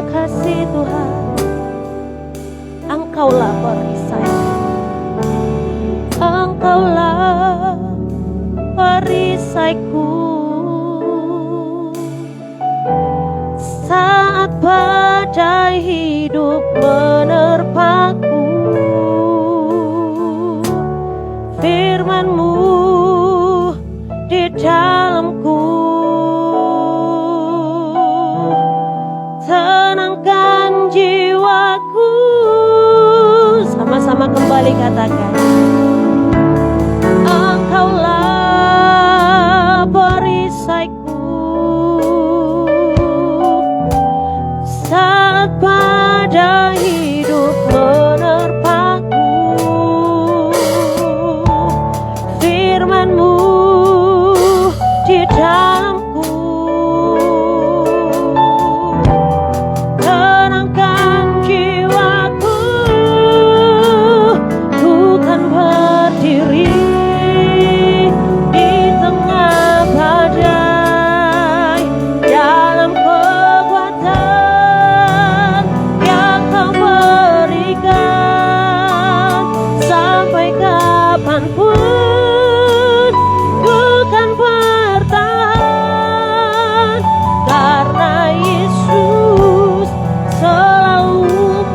kasih Tuhan, Engkaulah perisaiku, Engkaulah perisaiku. Saat badai hidup menerpaku, firman-Mu di dalamku, tenangkan jiwaku. Sama-sama kembali katakan, Engkaulah perisaiku. Saat badai hidup menerpaku, firman-Mu di dalamku, tenangkan jiwaku. Ku kan berdiri di tengah badai, dalam kekuatan yang Kau berikan. Sampai kapanpun ku kan bertahan, karena Yesus selalu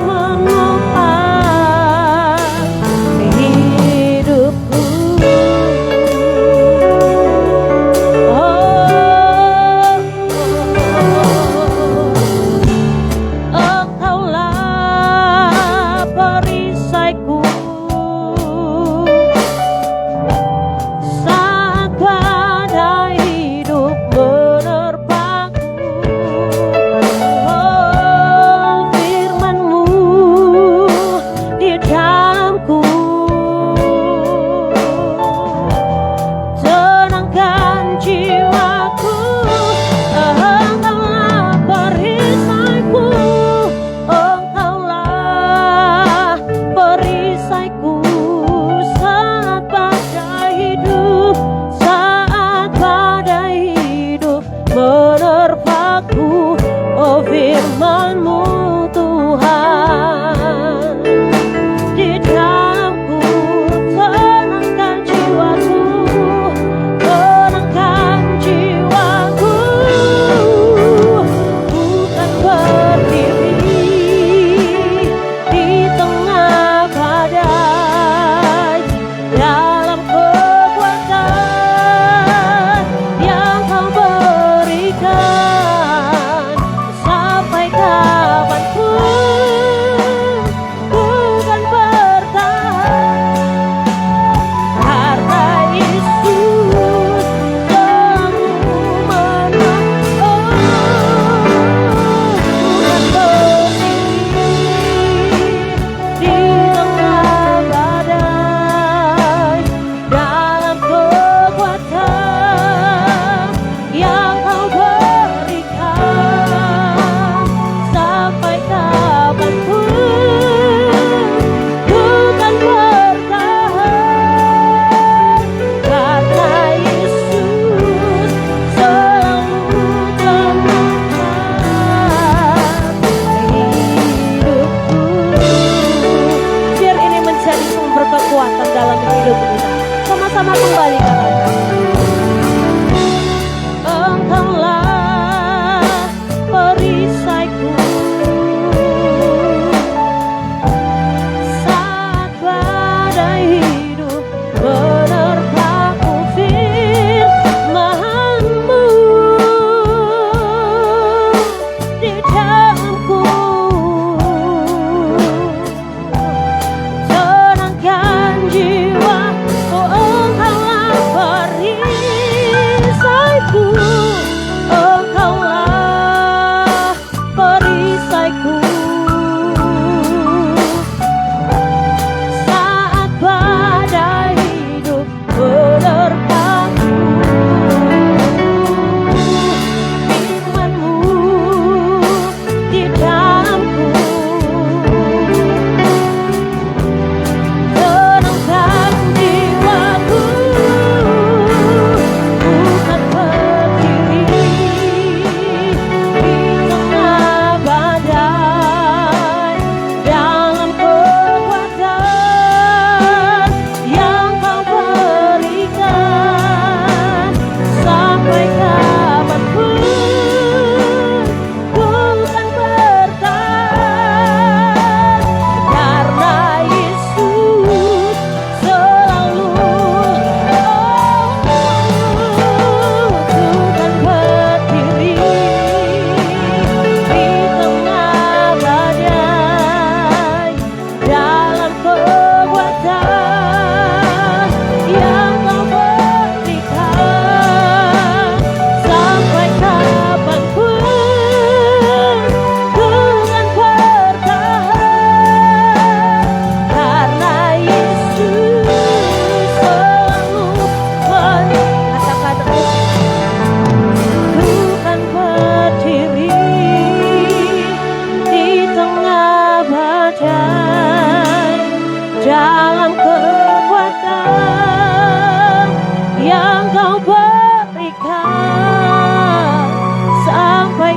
menopang hidupku. Engkaulah perisaiku. Saat badai hidup menerpaku, firman-Mu di dalamku, tenangkan jiwaku. Engkaulah perisaiku, Engkaulah perisaiku. Saat badai hidup, saat badai hidup menerpaku, oh firman-Mu Tuhan di dalamku, tenangkan jiwaku, tenangkan jiwaku. Bukan berdiri di tengah badai, dalam kekuatan yang Kau berikan. Sampai kapan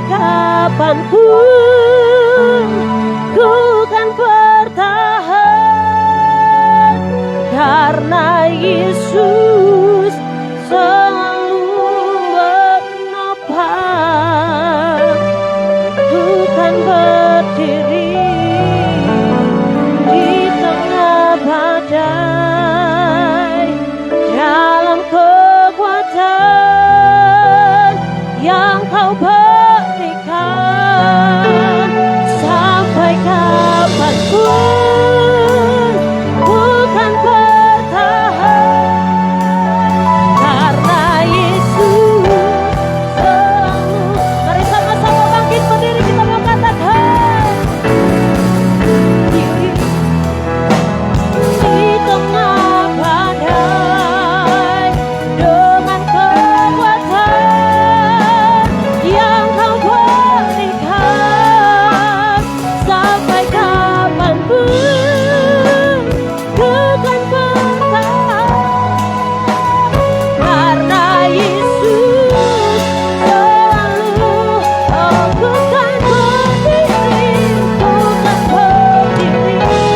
kapanpun ku kan bertahan, karena Yesus selalu menopang. Ku kan berdiri di tengah badai dalam kekuatan yang Kau berikan. Sampai kapanpun ku kan bertahan, karena Yesus selalu. Mari sama-sama bangkit berdiri, kita mau katakan diri di tengah badai dengan kekuatan yang Kau berikan. Sampai kapanpun ku kan bertahan, karena Yesus selalu. Oh, ku kan berdiri, ku kan berdiri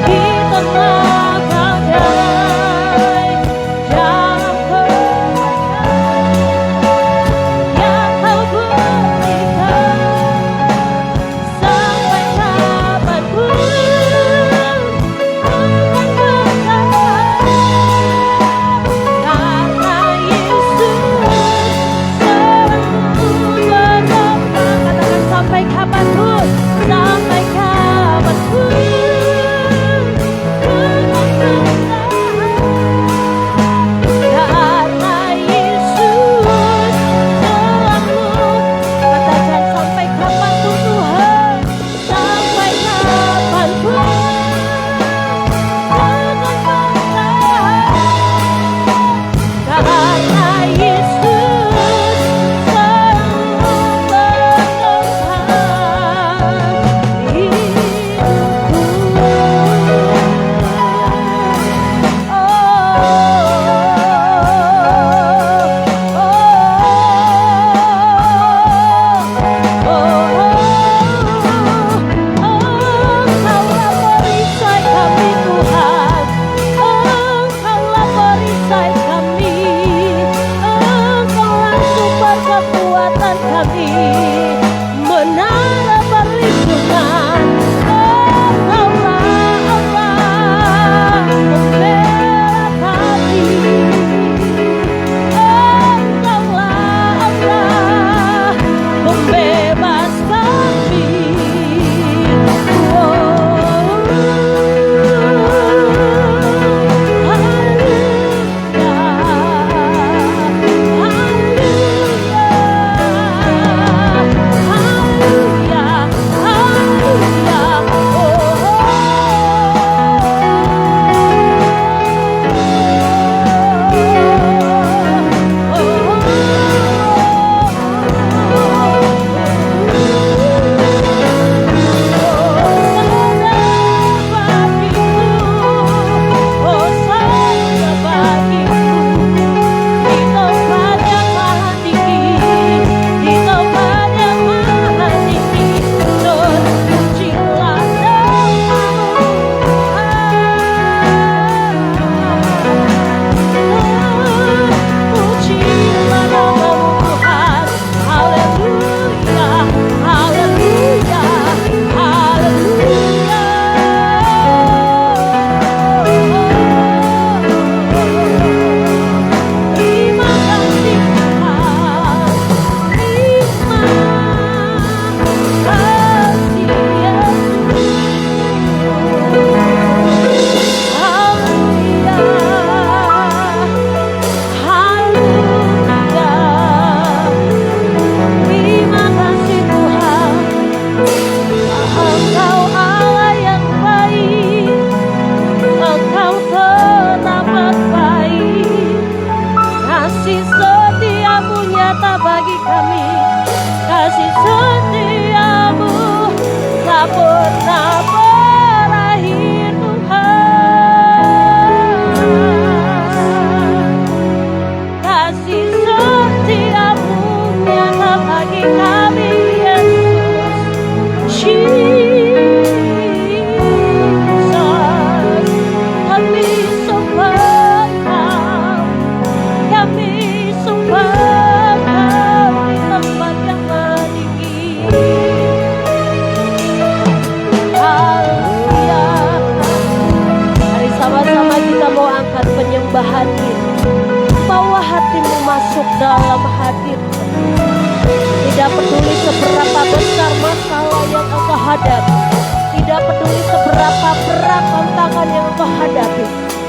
di tengah badai dalam kekuatan yang Kau berikan. Sampai kapanpun ku kan bertahan, karena Yesus selalu menopang. Katakan sampai kapanpun, sampai kapanpun ku kan bertahan, karena Yesus selalu. Katakan sampai kapanpun Tuhan, sampai kapanpun ku kan bertahan, karena Yesus selalu menopang Engkaulah perisai kami Tuhan, Engkaulah perisai kami, Engkaulah sumber kekuatan kami, menara perlindungan. Engkaulah Allah pembela kami, Engkaulah Allah pembebas kami. Haleluya, haleluya, haleluya. hadapi. Tidak peduli seberapa berat tantangan yang engkau hadapi,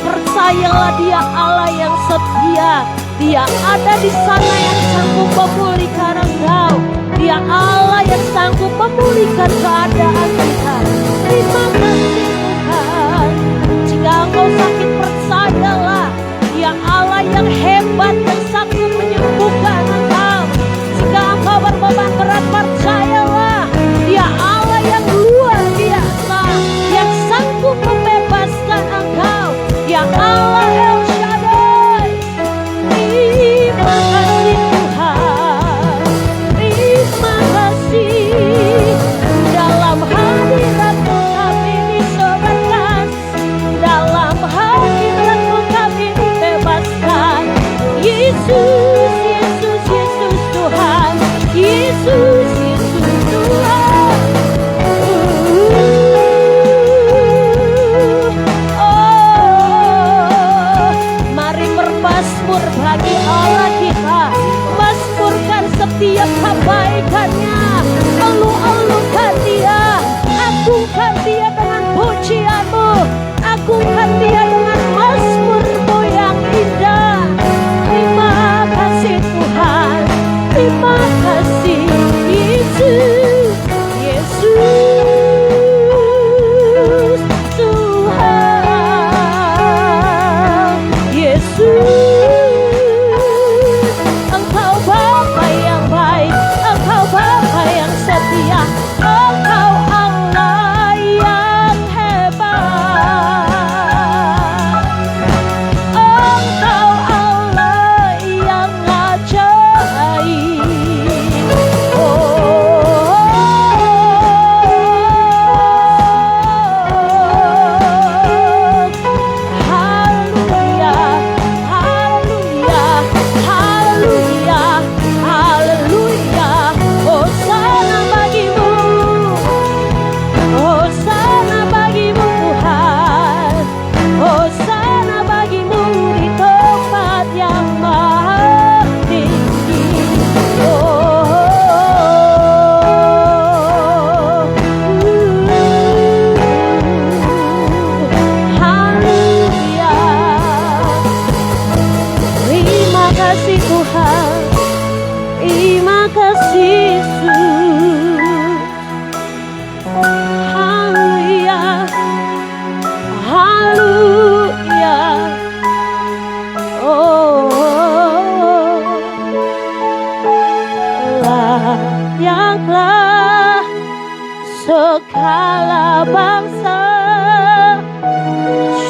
percayalah Dia Allah yang setia. Dia ada di sana yang sanggup memulihkan engkau. Dia Allah yang sanggup memulihkan keadaan kita. Terima kasih Tuhan. Jika engkau sakit, percayalah Dia Allah yang hebat yang sanggup menyembuhkan engkau. Jika engkau berbeban berat, percayalah Dia Allah yang luar biasa yang sanggup membebaskan engkau. Dia Allah El Shaddai. Terima kasih Tuhan. Terima kasih. Dalam hadirat-Mu kami disorankan. Dalam hadirat-Mu kami dibebaskan. Yesus, Yesus, Yesus Tuhan. Yesus, Yesus Tuhan. Mari bermazmur bagi Allah kita. Mazmurkan setiap kebaikannya. Elu-elukan Dia. Agungkan Dia dengan pujianmu. Agungkan Dia dengan mazmurmu yang indah. Terima kasih Tuhan. Terima kasih Yesus. Yesus Tuhan. Yesus, Engkau Bapa yang baik, Engkau Bapa yang setia, Engkau Allah yang hebat, Engkau Allah yang ajaib. Haleluya, haleluya, haleluya, haleluya. Hosana bagimu, hosana bagimu Tuhan, hosana bagimu di tempat yang maha tinggi. Haleluya. Terima kasih Tuhan. Terima kasih Yesus. Haleluya. Haleluya. Layaklah segala bangsa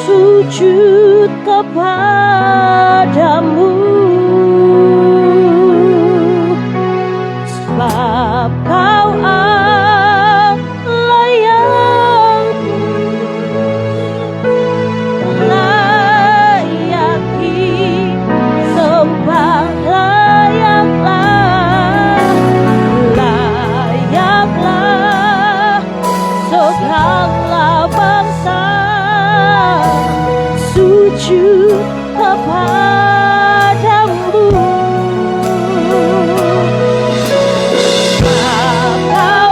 sujud kepadamu, sebab Kau Allah yang layak disembah. Layaklah segala bangsa sujud kepadamu. Kau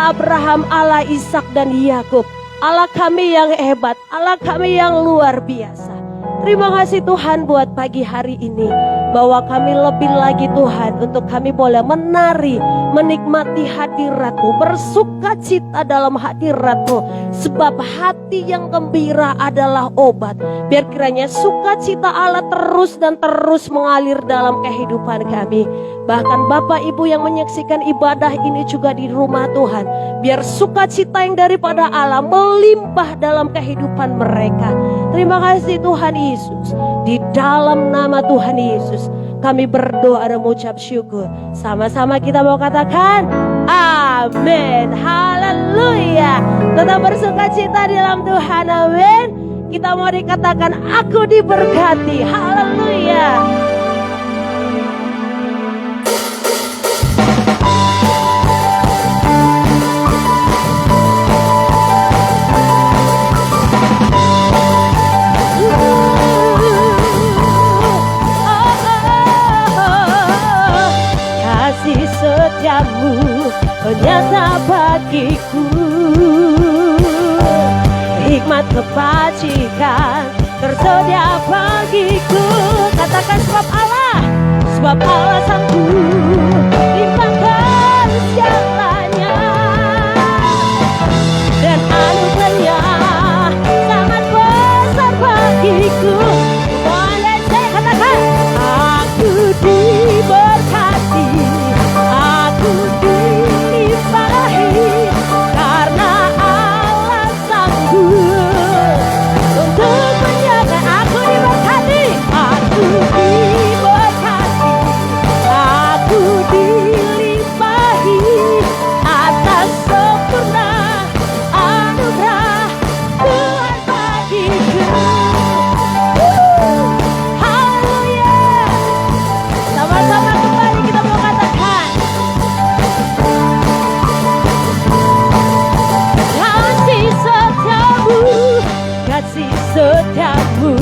Allah Abraham, Allah Ishak dan Yakub. Allah kami yang hebat, Allah kami yang luar biasa. Terima kasih Tuhan buat pagi hari ini, bahwa kami lebih lagi Tuhan untuk kami boleh menari, menikmati hadirat-Mu, bersuka cita dalam hadirat-Mu. Sebab hati yang gembira adalah obat. Biar kiranya sukacita Allah terus dan terus mengalir dalam kehidupan kami. Bahkan Bapak Ibu yang menyaksikan ibadah ini juga di rumah Tuhan, biar sukacita yang daripada Allah melimpah dalam kehidupan mereka. Terima kasih Tuhan Yesus. Di dalam nama Tuhan Yesus kami berdoa dan mengucap syukur. Sama-sama kita mau katakan amin. Haleluya. Tetap bersukacita di dalam Tuhan. Amin. Kita mau dikatakan aku diberkati. Haleluya. Setiamu nyata bagiku, hikmat kebajikan tersedia bagiku. Katakan sebab Allah sanggup limpahkan segalanya, dan anugerahnya sangat besar bagiku. Boleh saya katakan aku diberkati, aku dilimpahi, karena Allah sanggup untuk menjaga. Aku diberkati, aku diberkati, aku dilimpahi atas sempurna anugerah Tuhan bagiku. Haleluya. Sama-sama kembali kita mau katakan kasih setiamu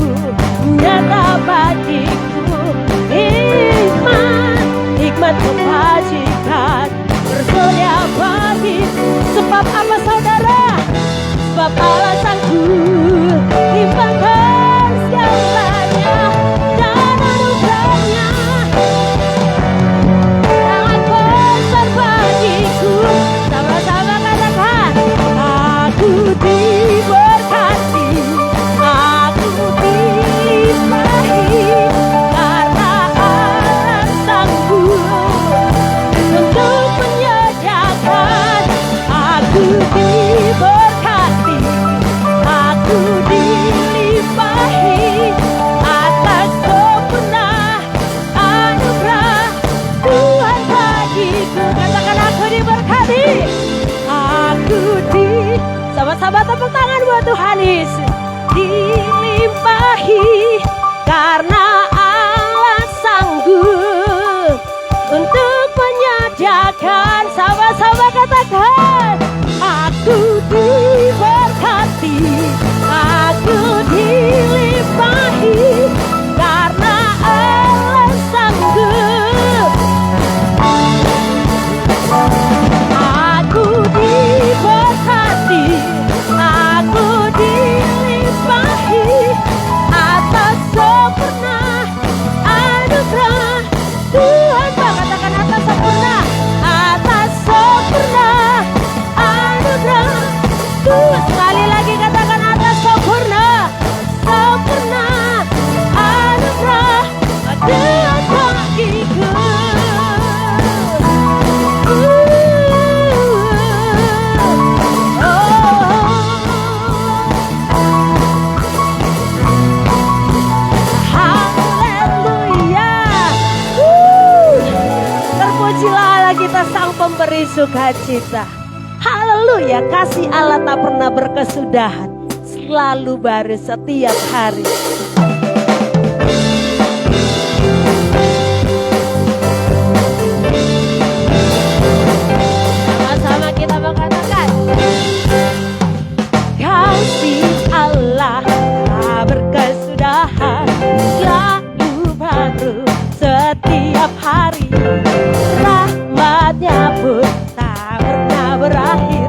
nyata bagiku, hikmat kebajikan tersedia bagiku. Sebab apa saudara? Sebab Allah sanggup limpahkan segalanya, dan anugerahnya sangat besar bagiku. Sama-sama katakan aku diberkati, aku dilimpahi, karena Allah sanggup untuk menyediakan. Aku diberkati, aku dilimpahi atas sempurna anugerah Tuhan bagiku. Katakan aku diberkati, aku sama-sama tepuk tangan buat Tuhan Yesus. Dilimpahi karena Allah sanggup untuk menyediakan. Sama-sama katakan aku diberkati, aku dilimpahi, karena Allah sanggup. Aku diberkati, aku dilimpahi atas sempurna anugerah Tuhan. Katakan atas sempurna, atas sempurna anugerah Tuhan. Sekali lagi katakan atas sempurna, sempurna anugerah Tuhan bagiku. Kita sang pemberi sukacita. Haleluya. Kasih Allah tak pernah berkesudahan, selalu baru setiap hari. Sama-sama kita mengatakan kasih Allah tak berkesudahan, selalu baru setiap hari. Rahmatnya pun tak pernah berakhir.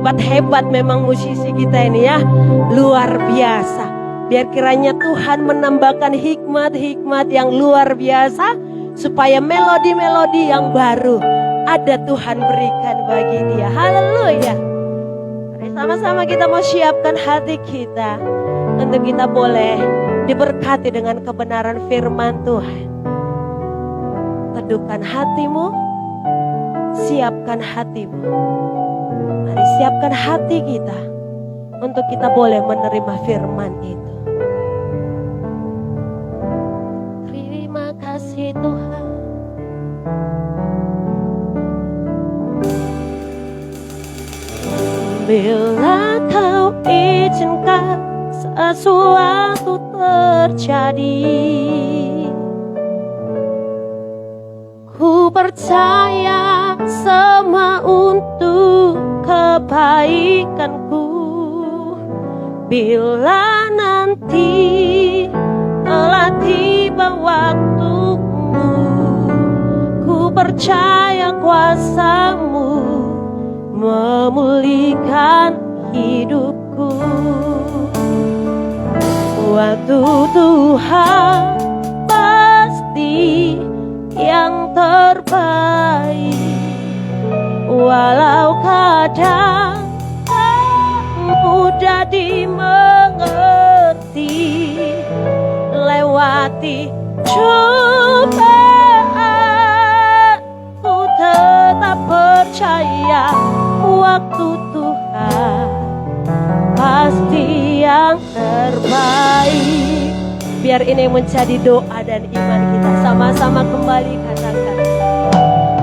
Hebat-hebat memang musisi kita ini ya. Luar biasa. Biar kiranya Tuhan menambahkan hikmat-hikmat yang luar biasa, supaya melodi-melodi yang baru ada Tuhan berikan bagi dia. Haleluya. Mari sama-sama kita mau siapkan hati kita untuk kita boleh diberkati dengan kebenaran firman Tuhan. Teduhkan hatimu, siapkan hatimu. Mari siapkan hati kita untuk kita boleh menerima firman itu. Terima kasih Tuhan. Bila kau izinkan sesuatu terjadi, ku percaya semua untuk kebaikanku. Bila nanti telah tiba waktumu, ku percaya kuasa-Mu memulihkan hidupku. Waktu Tuhan pasti yang terbaik, walau kadang tak mudah dimengerti. Lewati cobaan, ku tetap percaya waktu Tuhan pasti yang terbaik. Biar ini menjadi doa dan iman kita. Sama-sama kembali katakan,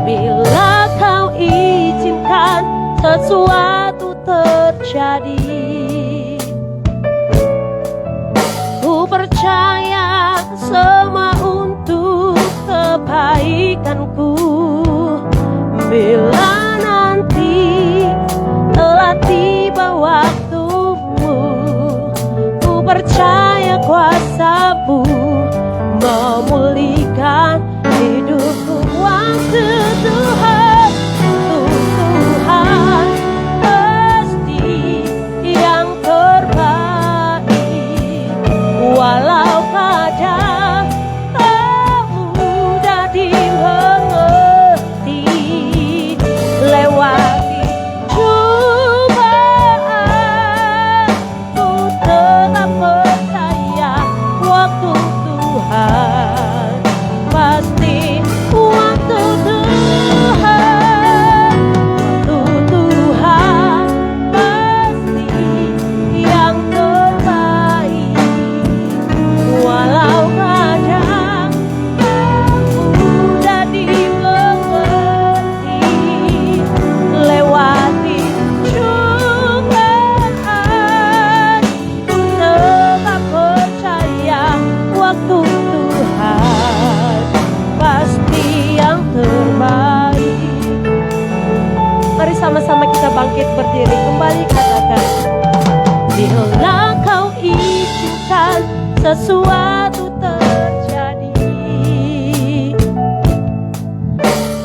bila kau izinkan sesuatu terjadi, ku percaya semua untuk kebaikanku. Bila nanti telah tiba waktumu, ku percaya kuasa-Mu memulihkan hidupku. Waktu Tuhan, Tuhan pasti yang terbaik, walau kadang tak mudah dimengerti. Lewati cobaan, ku tetap percaya waktu Tuhan pasti. Waktu Tuhan, pasti yang terbaik, walau kadang tak mudah dimengerti. Lewati cobaan, ku tetap percaya waktu Tuhan pasti yang terbaik. Mari sama-sama kita bangkit berdiri kembali katakan, bila kau izinkan sesuatu terjadi,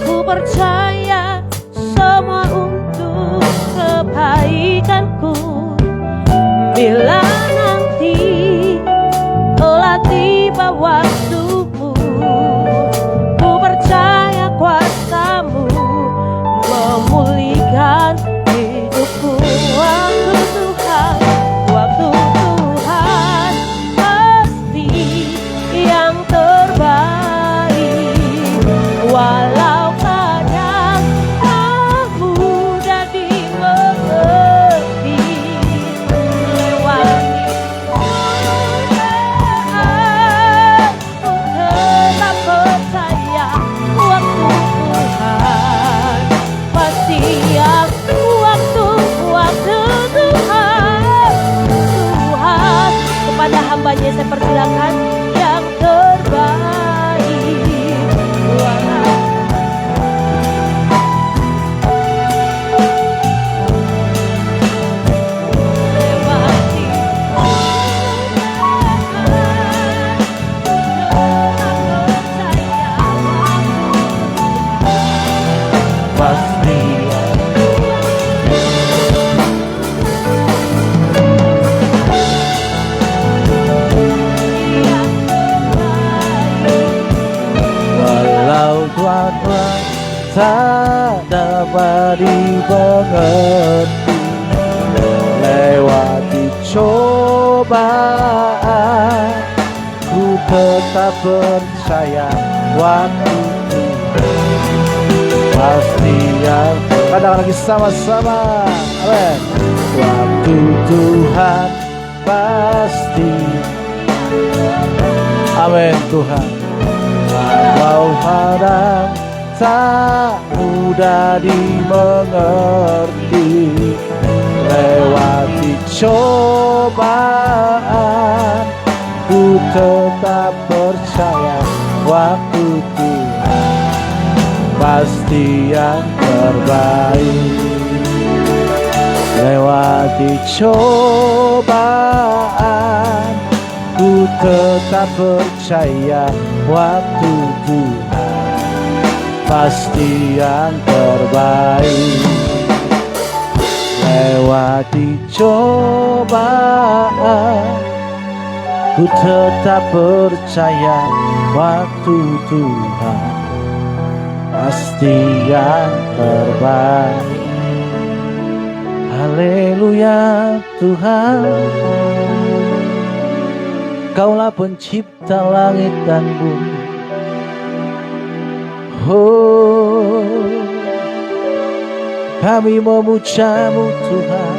ku percaya semua untuk kebaikanku. Bila nanti telah tiba waktumu, ku percaya kuasa-Mu memulihkan hidupku. Waktu Tuhan, pasti yang terbaik, walau kadang tak mudah dimengerti. Lewati cobaan, ku tetap percaya waktu Tuhan pasti yang. Waktu Tuhan kepada hambanya saya persilakan yang terbaik. Lewati pasti tak dapat dimengerti. Lewati cobaan, ku tetap percaya waktu Tuhan pasti yang. Kadang lagi sama-sama, amin. Waktu Tuhan pasti, amin Tuhan. Walau kadang tak mudah dimengerti, lewati cobaan, ku tetap percaya waktu Tuhan pasti yang terbaik. Lewati cobaan, ku tetap percaya waktu Tuhan pasti yang terbaik. Lewati cobaan, ku tetap percaya waktu Tuhan pasti yang terbaik. Haleluya Tuhan, Kaulah pencipta langit dan bumi. Oh, kami memuja-Mu Tuhan,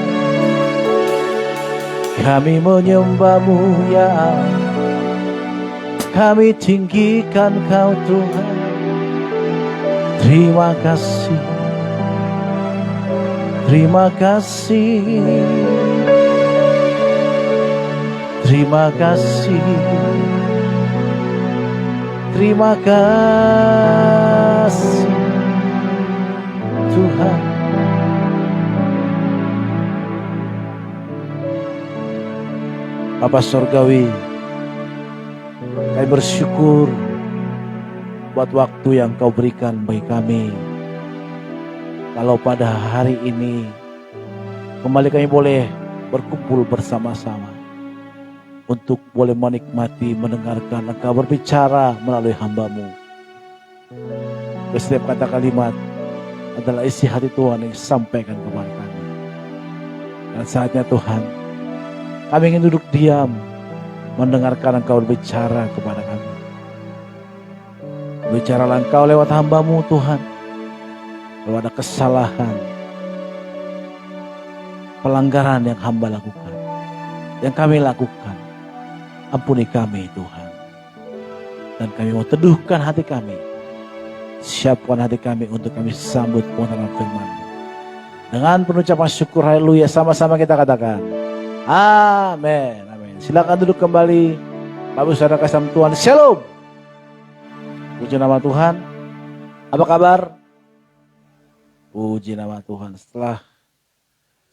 kami menyembah-Mu ya Allah, kami tinggikan Kau Tuhan. Terima kasih, terima kasih, terima kasih, terima kasih Tuhan. Bapa Surgawi, kami bersyukur buat waktu yang Kau berikan bagi kami. Kalau pada hari ini kembali kami boleh berkumpul bersama-sama untuk boleh menikmati, mendengarkan Engkau berbicara melalui hamba-Mu. Setiap kata kalimat adalah isi hati Tuhan yang disampaikan kepada kami. Dan saatnya Tuhan, kami ingin duduk diam mendengarkan Engkau berbicara kepada kami. Bicaralah Engkau lewat hamba-Mu Tuhan. Kalau ada kesalahan, pelanggaran yang hamba lakukan, yang kami lakukan, ampuni kami Tuhan. Dan kami mau teduhkan hati kami, siapkan hati kami untuk kami sambut kebenaran firman-Mu. Dengan penucapan syukur, haleluya, sama-sama kita katakan amin, amin. Silakan duduk kembali Bapak Saudara kasih Tuhan. Shalom. Puji nama Tuhan. Apa kabar? Puji nama Tuhan. Setelah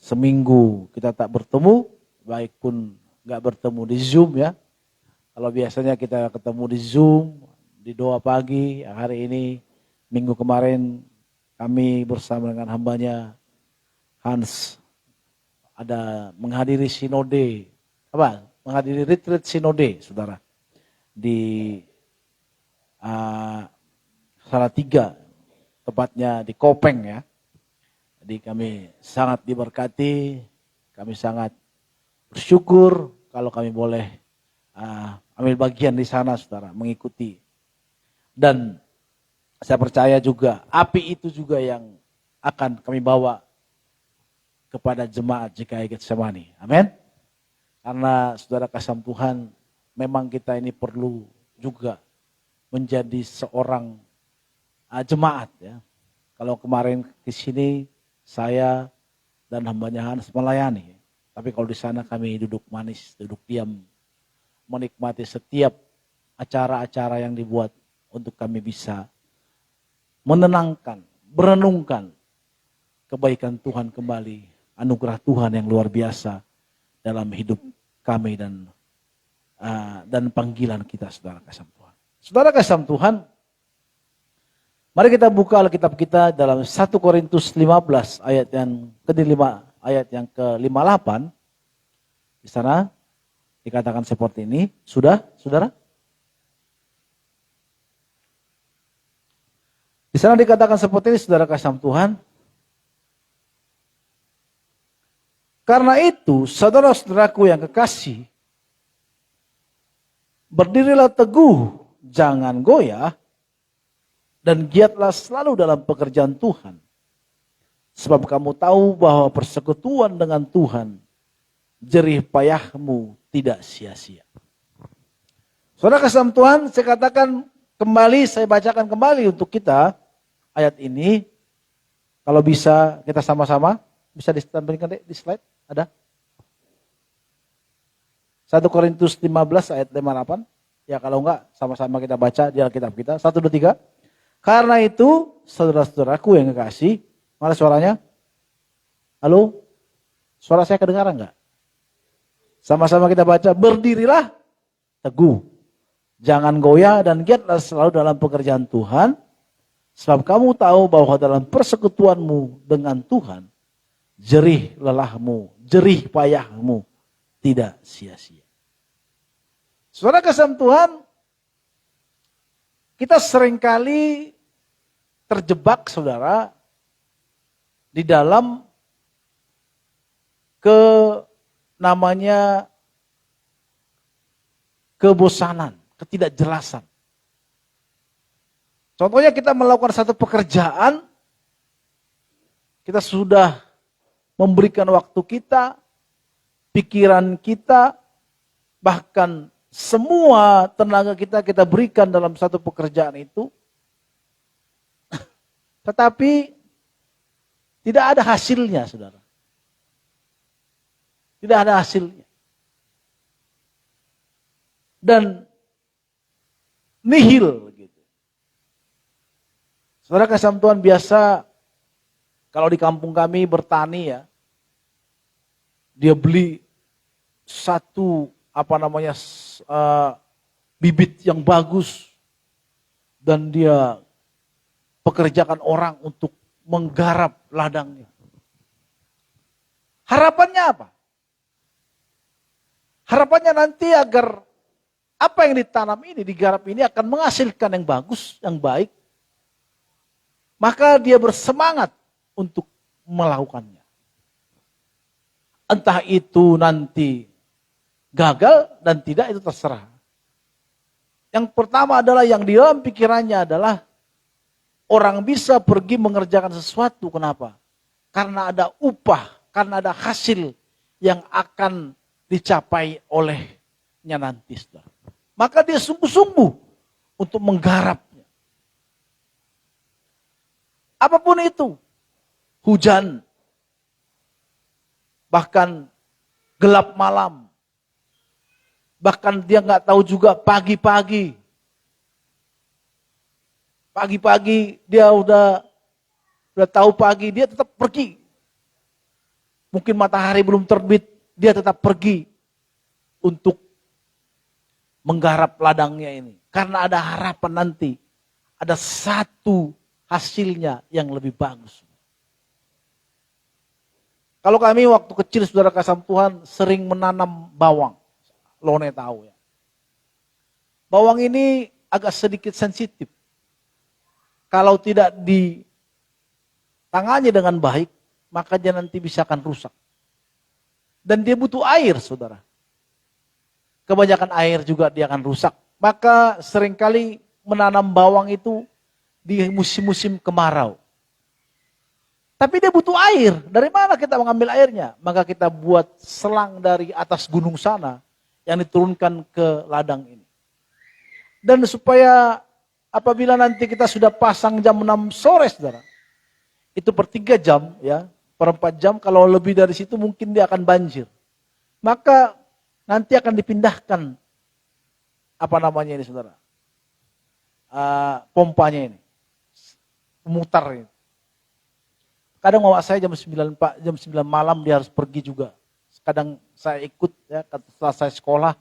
seminggu kita tak bertemu, baik pun gak bertemu di Zoom ya. Kalau biasanya kita ketemu di Zoom, di doa pagi, hari ini minggu kemarin kami bersama dengan hambanya Hans ada menghadiri sinode, menghadiri retreat sinode, saudara, di Salatiga, tepatnya di Kopeng ya. Jadi kami sangat diberkati, kami sangat bersyukur kalau kami boleh ambil bagian di sana, saudara, mengikuti. Dan saya percaya juga api itu juga yang akan kami bawa kepada jemaat GKI Getsemani. Amin. Karena saudara kasih Tuhan, memang kita ini perlu juga menjadi seorang jemaat ya. Kalau kemarin di sini saya dan hambanya Hans melayani, tapi kalau di sana kami duduk manis, duduk diam, menikmati setiap acara-acara yang dibuat untuk kami bisa menenangkan, merenungkan kebaikan Tuhan kembali, anugerah Tuhan yang luar biasa dalam hidup kami dan panggilan kita, saudara kasih Tuhan. Saudara kasih Tuhan, mari kita buka Alkitab kita dalam 1 Korintus 15 ayat yang ke-5, ayat yang ke-58. Di sana dikatakan seperti ini. Sudah, saudara? Di sana dikatakan seperti ini, saudara kasih Tuhan. Karena itu, saudara-saudaraku yang kekasih, berdirilah teguh, jangan goyah, dan giatlah selalu dalam pekerjaan Tuhan. Sebab kamu tahu bahwa persekutuan dengan Tuhan, jerih payahmu tidak sia-sia. Saudara kasih Tuhan, saya katakan kembali, saya bacakan kembali untuk kita ayat ini. Kalau bisa kita sama-sama, bisa ditampilkan di slide, ada? 1 Korintus 15 ayat 58. Ya kalau enggak, sama-sama kita baca di Alkitab kita. 1, 2, 3. Karena itu, saudara-saudaraku yang kekasih, mana suaranya? Halo? Suara saya kedengaran enggak? Sama-sama kita baca, berdirilah teguh. Jangan goyah dan giatlah selalu dalam pekerjaan Tuhan. Sebab kamu tahu bahwa dalam persekutuanmu dengan Tuhan, jerih lelahmu, jerih payahmu tidak sia-sia. Saudara kasih Tuhan, kita seringkali terjebak saudara di dalam namanya kebosanan, ketidakjelasan. Contohnya kita melakukan satu pekerjaan, kita sudah memberikan waktu kita, pikiran kita, bahkan semua tenaga kita berikan dalam satu pekerjaan itu. Tetapi tidak ada hasilnya, saudara. Tidak ada hasilnya. Dan nihil gitu. Saudara kasih Tuhan, biasa kalau di kampung kami bertani ya, dia beli satu bibit yang bagus dan dia pekerjakan orang untuk menggarap ladangnya. Harapannya apa? Harapannya nanti agar apa yang ditanam ini, digarap ini akan menghasilkan yang bagus, yang baik. Maka dia bersemangat untuk melakukannya. Entah itu nanti gagal dan tidak, itu terserah. Yang pertama adalah yang di dalam pikirannya adalah orang bisa pergi mengerjakan sesuatu. Kenapa? Karena ada upah, karena ada hasil yang akan dicapai olehnya nanti. Maka dia sungguh-sungguh untuk menggarapnya. Apapun itu, hujan, bahkan gelap malam, bahkan dia nggak tahu juga pagi-pagi. Pagi-pagi dia udah tahu pagi, dia tetap pergi. Mungkin matahari belum terbit, dia tetap pergi untuk menggarap ladangnya ini. Karena ada harapan nanti, ada satu hasilnya yang lebih bagus. Kalau kami waktu kecil, saudara kasih Tuhan, sering menanam bawang. Lone tahu ya. Bawang ini agak sedikit sensitif. Kalau tidak ditangani dengan baik, maka dia nanti bisa akan rusak. Dan dia butuh air, saudara. Kebanyakan air juga dia akan rusak. Maka seringkali menanam bawang itu di musim-musim kemarau. Tapi dia butuh air. Dari mana kita mengambil airnya? Maka kita buat selang dari atas gunung sana yang diturunkan ke ladang ini. Dan supaya apabila nanti kita sudah pasang jam 6 sore, saudara, itu per 3 jam, ya, per 4 jam, kalau lebih dari situ mungkin dia akan banjir. Maka nanti akan dipindahkan, ini saudara, pompanya ini, memutar ini. Kadang mama saya jam 9 malam dia harus pergi juga. Kadang saya ikut ya, setelah saya sekolah,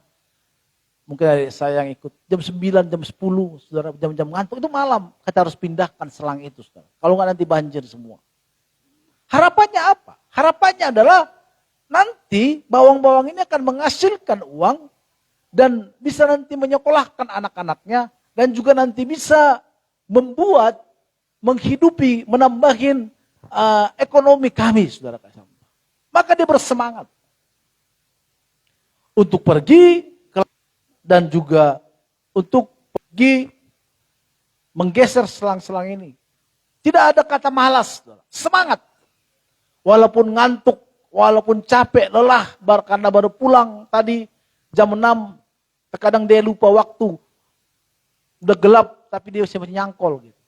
mungkin adik saya yang ikut. Jam 9, jam 10, saudara, jam-jam ngantuk itu malam. Kita harus pindahkan selang itu, saudara. Kalau nggak nanti banjir semua. Harapannya apa? Harapannya adalah nanti bawang-bawang ini akan menghasilkan uang dan bisa nanti menyekolahkan anak-anaknya dan juga nanti bisa membuat menghidupi, menambahin ekonomi kami, saudara kasih. Maka dia bersemangat untuk pergi dan juga untuk pergi menggeser selang-selang ini. Tidak ada kata malas, saudara. Semangat. Walaupun ngantuk, walaupun capek, lelah, karena baru pulang tadi jam 6, terkadang dia lupa waktu. Udah gelap, tapi dia masih nyangkol. Gitu.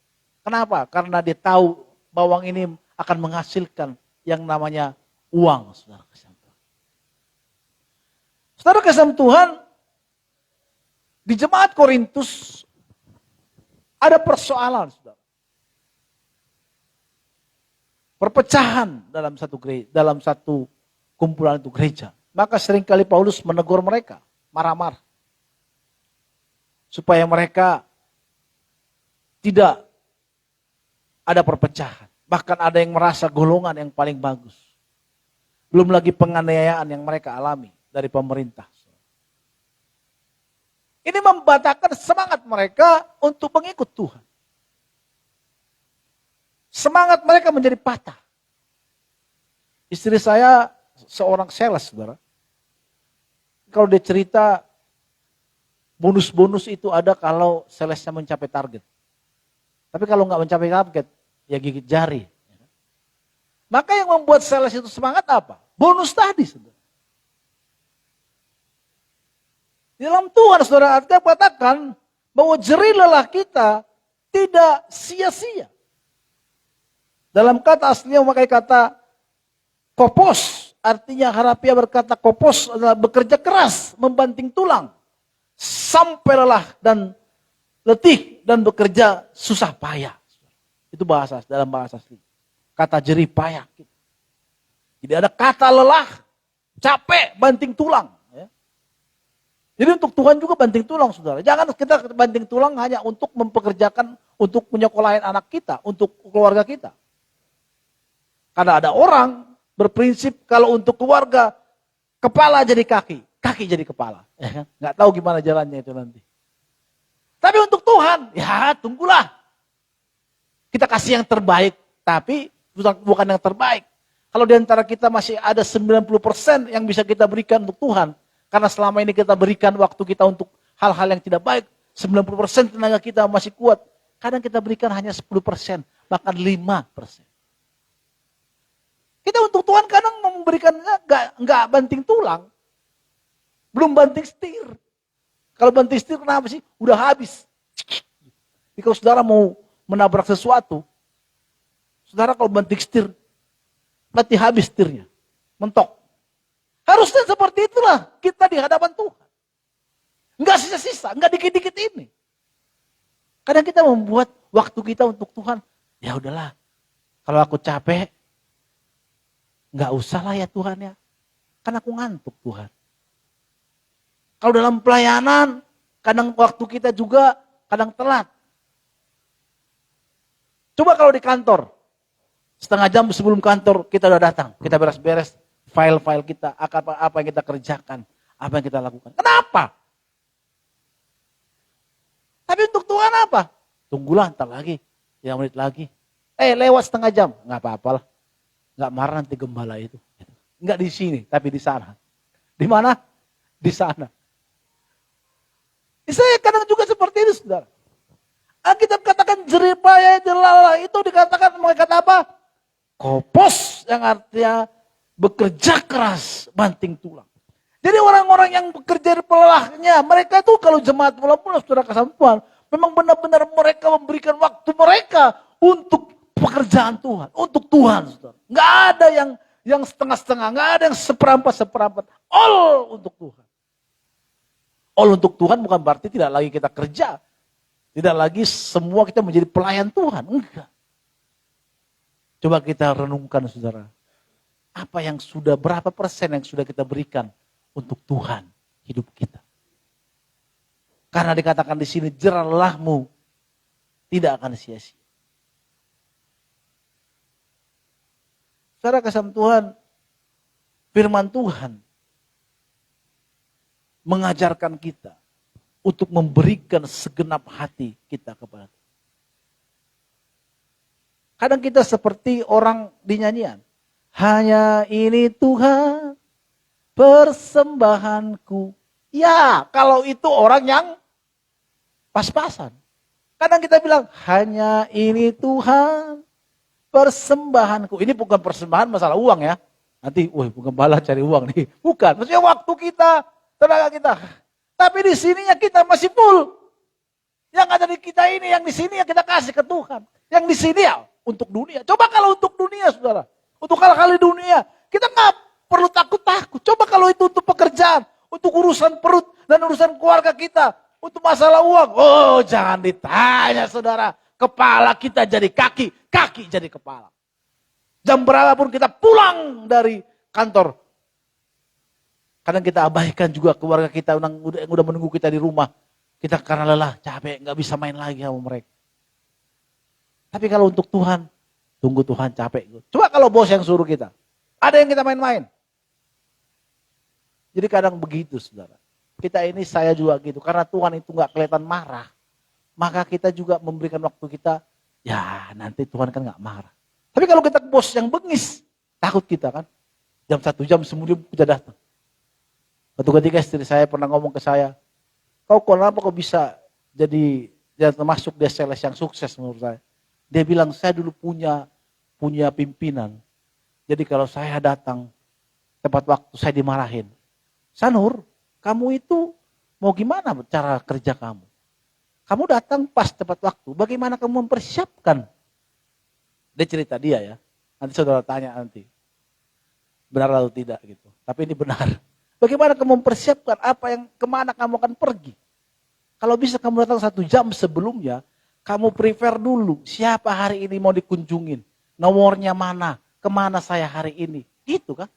Kenapa? Karena dia tahu bawang ini akan menghasilkan yang namanya uang. Saudara kasih Tuhan. Saudara kasih Tuhan, di jemaat Korintus ada persoalan, saudara. Perpecahan dalam satu kumpulan itu gereja. Maka seringkali Paulus menegur mereka, marah-marah. Supaya mereka tidak ada perpecahan. Bahkan ada yang merasa golongan yang paling bagus. Belum lagi penganiayaan yang mereka alami dari pemerintah. Ini membatalkan semangat mereka untuk mengikut Tuhan. Semangat mereka menjadi patah. Istri saya seorang sales, saudara. Kalau dia cerita, bonus-bonus itu ada kalau salesnya mencapai target. Tapi kalau nggak mencapai target, ya gigit jari. Maka yang membuat sales itu semangat apa? Bonus tadi, saudara. Di dalam Tuhan, saudara, Alkitab katakan bahwa jerih lelah kita tidak sia-sia. Dalam kata aslinya memakai kata kopos, artinya harafiah berkata kopos adalah bekerja keras, membanting tulang, sampai lelah dan letih dan bekerja susah payah. Itu bahasa dalam bahasa asli. Kata jerih payah. Jadi ada kata lelah, capek, banting tulang. Jadi untuk Tuhan juga banting tulang, saudara. Jangan kita banting tulang hanya untuk mempekerjakan, untuk menyekolahin anak kita, untuk keluarga kita. Karena ada orang berprinsip kalau untuk keluarga, kepala jadi kaki, kaki jadi kepala. Nggak tahu gimana jalannya itu nanti. Tapi untuk Tuhan, ya tunggulah. Kita kasih yang terbaik, tapi bukan yang terbaik. Kalau di antara kita masih ada 90% yang bisa kita berikan untuk Tuhan, karena selama ini kita berikan waktu kita untuk hal-hal yang tidak baik, 90% tenaga kita masih kuat. Kadang kita berikan hanya 10%, bahkan 5%. Kita untuk Tuhan kadang memberikannya nggak banting tulang. Belum banting setir. Kalau banting setir kenapa sih? Udah habis. Jadi kalau saudara mau menabrak sesuatu, saudara kalau banting setir, berarti habis setirnya. Mentok. Harusnya seperti itulah kita di hadapan Tuhan. Enggak sisa-sisa, enggak dikit-dikit ini. Kadang kita membuat waktu kita untuk Tuhan, ya udahlah. Kalau aku capek, enggak usah lah ya Tuhan ya. Kan aku ngantuk Tuhan. Kalau dalam pelayanan, kadang waktu kita juga kadang telat. Coba kalau di kantor, setengah jam sebelum kantor kita udah datang, kita beres-beres. File-file kita, apa yang kita kerjakan, apa yang kita lakukan. Kenapa? Tapi untuk Tuhan apa? Tunggulah ntar lagi, 3 menit lagi. Lewat setengah jam, nggak apa-apalah. Nggak marah nanti gembala itu. Nggak di sini, tapi di sana. Di mana? Di sana. Saya kadang juga seperti itu, saudara. Alkitab katakan jerih payah, lelah itu dikatakan mau kata apa? Kopos, yang artinya bekerja keras, banting tulang. Jadi orang-orang yang bekerja pelelahnya, mereka tuh kalau jemaat mula-mula saudara kasih Tuhan, memang benar-benar mereka memberikan waktu mereka untuk pekerjaan Tuhan, untuk Tuhan, saudara. Nggak ada yang setengah-setengah, nggak ada yang seperempat-seperempat. All untuk Tuhan. All untuk Tuhan bukan berarti tidak lagi kita kerja, tidak lagi semua kita menjadi pelayan Tuhan, enggak. Coba kita renungkan, saudara. Apa yang sudah, berapa persen yang sudah kita berikan untuk Tuhan hidup kita. Karena dikatakan di sini jerah lelahmu tidak akan sia-sia. Saudara kasih Tuhan, firman Tuhan mengajarkan kita untuk memberikan segenap hati kita kepada Tuhan. Kadang kita seperti orang di nyanyian. Hanya ini Tuhan persembahanku. Ya, kalau itu orang yang pas-pasan. Kadang kita bilang, hanya ini Tuhan persembahanku. Ini bukan persembahan masalah uang ya. Nanti, wah penggembala cari uang nih. Bukan, maksudnya waktu kita, tenaga kita. Tapi di sininya kita masih full. Yang ada di kita ini, yang di sini yang kita kasih ke Tuhan. Yang di sini ya untuk dunia. Coba kalau untuk dunia, saudara. Untuk hal-hal di dunia, kita nggak perlu takut-takut. Coba kalau itu untuk pekerjaan, untuk urusan perut dan urusan keluarga kita, untuk masalah uang. Oh, jangan ditanya, saudara. Kepala kita jadi kaki, kaki jadi kepala. Jam berapapun kita pulang dari kantor. Kadang kita abaikan juga keluarga kita yang udah menunggu kita di rumah. Kita karena lelah, capek, nggak bisa main lagi sama mereka. Tapi kalau untuk Tuhan, tunggu Tuhan capek. Coba kalau bos yang suruh kita, ada yang kita main-main. Jadi kadang begitu, saudara. Kita ini, saya juga gitu. Karena Tuhan itu nggak kelihatan marah, maka kita juga memberikan waktu kita. Ya nanti Tuhan kan nggak marah. Tapi kalau kita bos yang bengis, takut kita kan. Jam 1 jam kemudian kita datang. Suatu ketika istri saya pernah ngomong ke saya, kau kenapa kok bisa jadi termasuk dia sales yang sukses menurut saya. Dia bilang, saya dulu punya pimpinan. Jadi kalau saya datang tepat waktu saya dimarahin. Sanur, kamu itu mau gimana cara kerja kamu? Kamu datang pas tepat waktu, bagaimana kamu mempersiapkan? Dia cerita dia ya, nanti saudara tanya nanti. Benar atau tidak gitu. Tapi ini benar. Bagaimana kamu mempersiapkan apa yang kemana kamu akan pergi? Kalau bisa kamu datang 1 jam sebelumnya, kamu prepare dulu siapa hari ini mau dikunjungin. Nomornya mana, kemana saya hari ini. Gitu kan.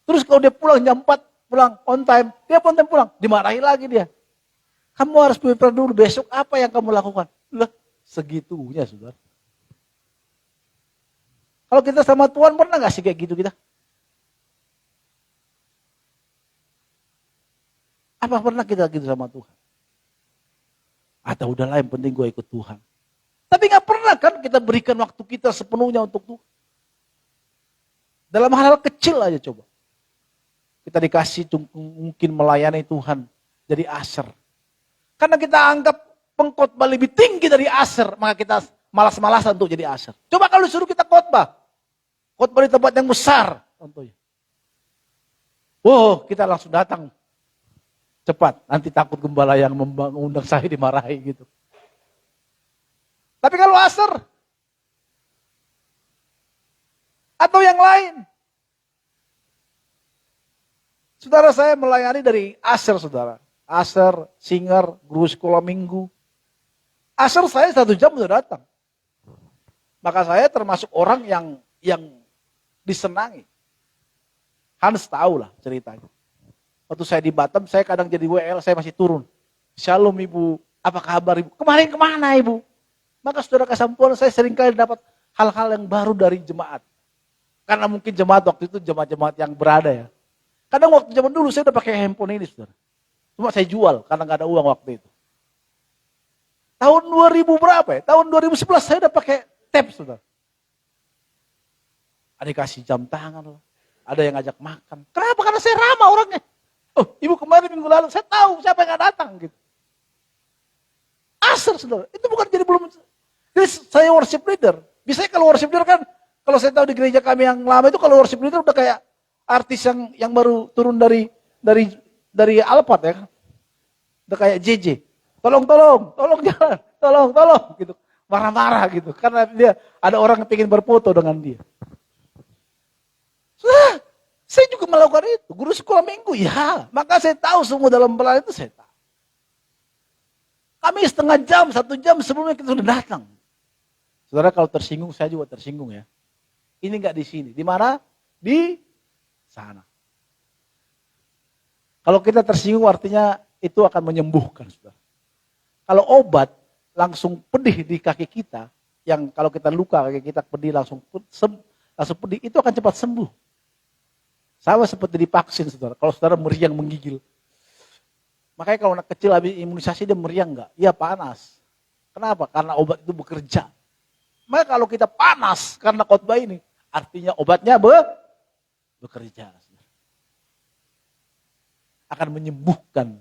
Terus kalau dia pulang jam 4, pulang on time, dia on time pulang, dimarahi lagi dia. Kamu harus prepare dulu besok apa yang kamu lakukan. Lah, segitunya saudara. Kalau kita sama Tuhan pernah gak sih kayak gitu kita? Apa pernah kita gitu sama Tuhan? Atau udahlah yang penting gue ikut Tuhan. Tapi gak pernah kan kita berikan waktu kita sepenuhnya untuk Tuhan. Dalam hal-hal kecil aja coba. Kita dikasih mungkin melayani Tuhan jadi aser. Karena kita anggap pengkhotbah lebih tinggi dari aser, maka kita malas-malasan untuk jadi aser. Coba kalau suruh kita khotbah di tempat yang besar contohnya. Wow, kita langsung datang. Cepat, nanti takut gembala yang mengundang saya dimarahi gitu. Tapi kalau aser atau yang lain. Saudara saya melayani dari aser saudara. Aser, singer, guru sekolah minggu. Aser saya 1 jam sudah datang. Maka saya termasuk orang yang disenangi. Hans tahu lah ceritanya. Waktu saya di Batam, saya kadang jadi WL, saya masih turun. Shalom ibu, apa kabar ibu? Kemarin kemana ibu? Maka saudara kesampuan saya seringkali dapat hal-hal yang baru dari jemaat. Karena mungkin jemaat waktu itu jemaat-jemaat yang berada ya. Kadang waktu zaman dulu saya udah pakai handphone ini saudara. Cuma saya jual karena gak ada uang waktu itu. Tahun 2000 berapa ya? Tahun 2011 saya udah pakai tab saudara. Ada dikasih jam tangan lah. Ada yang ngajak makan. Kenapa? Karena saya ramah orangnya. Oh, ibu kemarin minggu lalu, saya tahu siapa yang gak datang gitu. Aser saudara, itu bukan jadi belum. Jadi saya worship leader. Biasanya kalau worship leader kan, kalau saya tahu di gereja kami yang lama itu kalau worship leader udah kayak artis yang baru turun dari Alphard ya kan. Udah kayak JJ. Tolong jalan, tolong gitu. Marah-marah gitu. Karena dia ada orang yang pengen berfoto dengan dia. Saya juga melakukan itu. Guru sekolah minggu, ya. Maka saya tahu semua dalam pelayanan itu saya tahu. Kami 1/2 jam, 1 jam sebelumnya kita sudah datang. Saudara kalau tersinggung, saya juga tersinggung ya. Ini enggak di sini. Di mana? Di sana. Kalau kita tersinggung artinya itu akan menyembuhkan. Saudara. Kalau obat langsung pedih di kaki kita, yang kalau kita luka kaki kita pedih langsung pedih, itu akan cepat sembuh. Sama seperti divaksin saudara. Kalau saudara meriang menggigil. Makanya kalau anak kecil habis imunisasi dia meriang enggak? Iya panas. Kenapa? Karena obat itu bekerja. Maka kalau kita panas karena khotbah ini, artinya obatnya bekerja. Akan menyembuhkan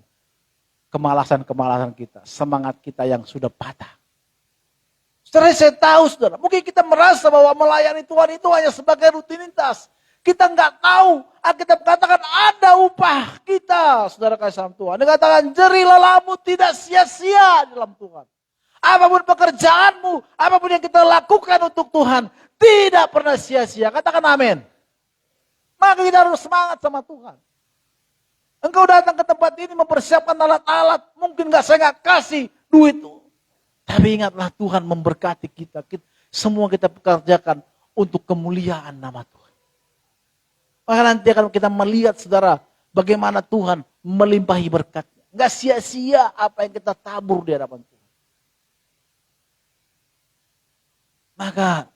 kemalasan-kemalasan kita, semangat kita yang sudah patah. Saudara, saya tahu, saudara, mungkin kita merasa bahwa melayani Tuhan itu hanya sebagai rutinitas. Kita nggak tahu, Alkitab katakan ada upah kita, saudara kasih sama Tuhan. Dia katakan jerih lelahmu tidak sia-sia di dalam Tuhan. Apapun pekerjaanmu, apapun yang kita lakukan untuk Tuhan, tidak pernah sia-sia. Katakan amin. Maka kita harus semangat sama Tuhan. Engkau datang ke tempat ini mempersiapkan alat-alat, mungkin saya nggak kasih duit. Tapi ingatlah Tuhan memberkati kita. Semua kita pekerjakan untuk kemuliaan nama Tuhan. Maka nanti akan kita melihat, saudara, bagaimana Tuhan melimpahi berkatnya. Nggak sia-sia apa yang kita tabur di hadapan Tuhan. Maka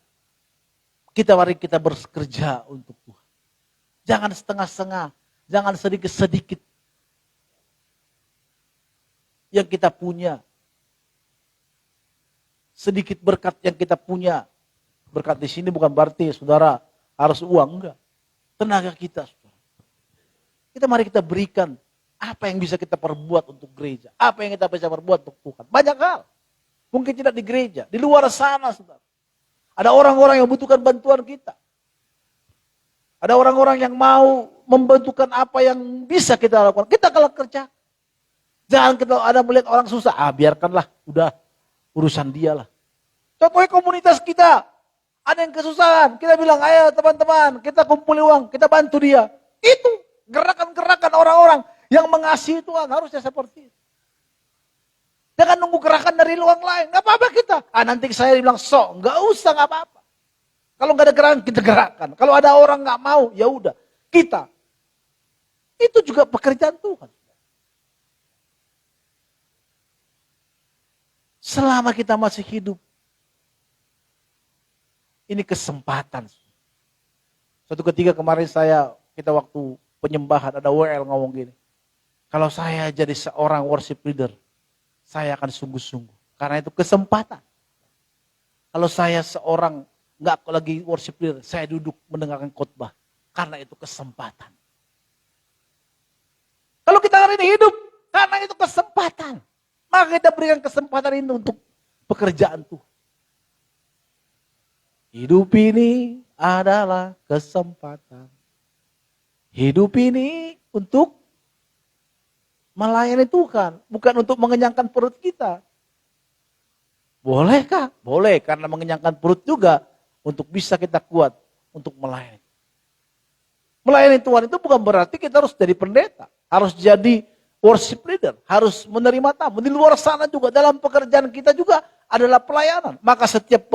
mari kita bekerja untuk Tuhan. Jangan setengah-setengah, jangan sedikit-sedikit yang kita punya. Sedikit berkat yang kita punya. Berkat di sini bukan berarti saudara harus uang, enggak. Tenaga kita, saudara. Mari kita berikan apa yang bisa kita perbuat untuk gereja. Apa yang kita bisa perbuat untuk Tuhan. Banyak hal. Mungkin tidak di gereja, di luar sana, saudara. Ada orang-orang yang membutuhkan bantuan kita. Ada orang-orang yang mau membantukan apa yang bisa kita lakukan. Kita kalau kerja. Jangan kita ada melihat orang susah. Biarkanlah, udah urusan dia lah. Contohnya komunitas kita. Ada yang kesusahan. Kita bilang, ayo teman-teman, kita kumpul uang, kita bantu dia. Itu gerakan-gerakan orang-orang yang mengasihi Tuhan. Harusnya seperti itu. Jangan nunggu gerakan dari luar lain. Gak apa-apa kita. Nanti saya bilang, gak usah, gak apa-apa. Kalau gak ada gerakan, kita gerakan. Kalau ada orang gak mau, ya udah. Kita. Itu juga pekerjaan Tuhan. Selama kita masih hidup. Ini kesempatan. Suatu ketika kemarin kita waktu penyembahan, ada WL ngomong gini. Kalau saya jadi seorang worship leader, saya akan sungguh-sungguh. Karena itu kesempatan. Kalau saya seorang nggak lagi worship leader, saya duduk mendengarkan khotbah. Karena itu kesempatan. Kalau kita hari ini hidup, karena itu kesempatan. Maka kita berikan kesempatan ini untuk pekerjaan Tuhan. Hidup ini adalah kesempatan. Hidup ini untuk melayani Tuhan, bukan untuk mengenyangkan perut kita. Bolehkah? Boleh, karena mengenyangkan perut juga untuk bisa kita kuat untuk melayani. Melayani Tuhan itu bukan berarti kita harus jadi pendeta, harus jadi worship leader, harus menerima tamu. Di luar sana juga dalam pekerjaan kita juga adalah pelayanan. Maka setiap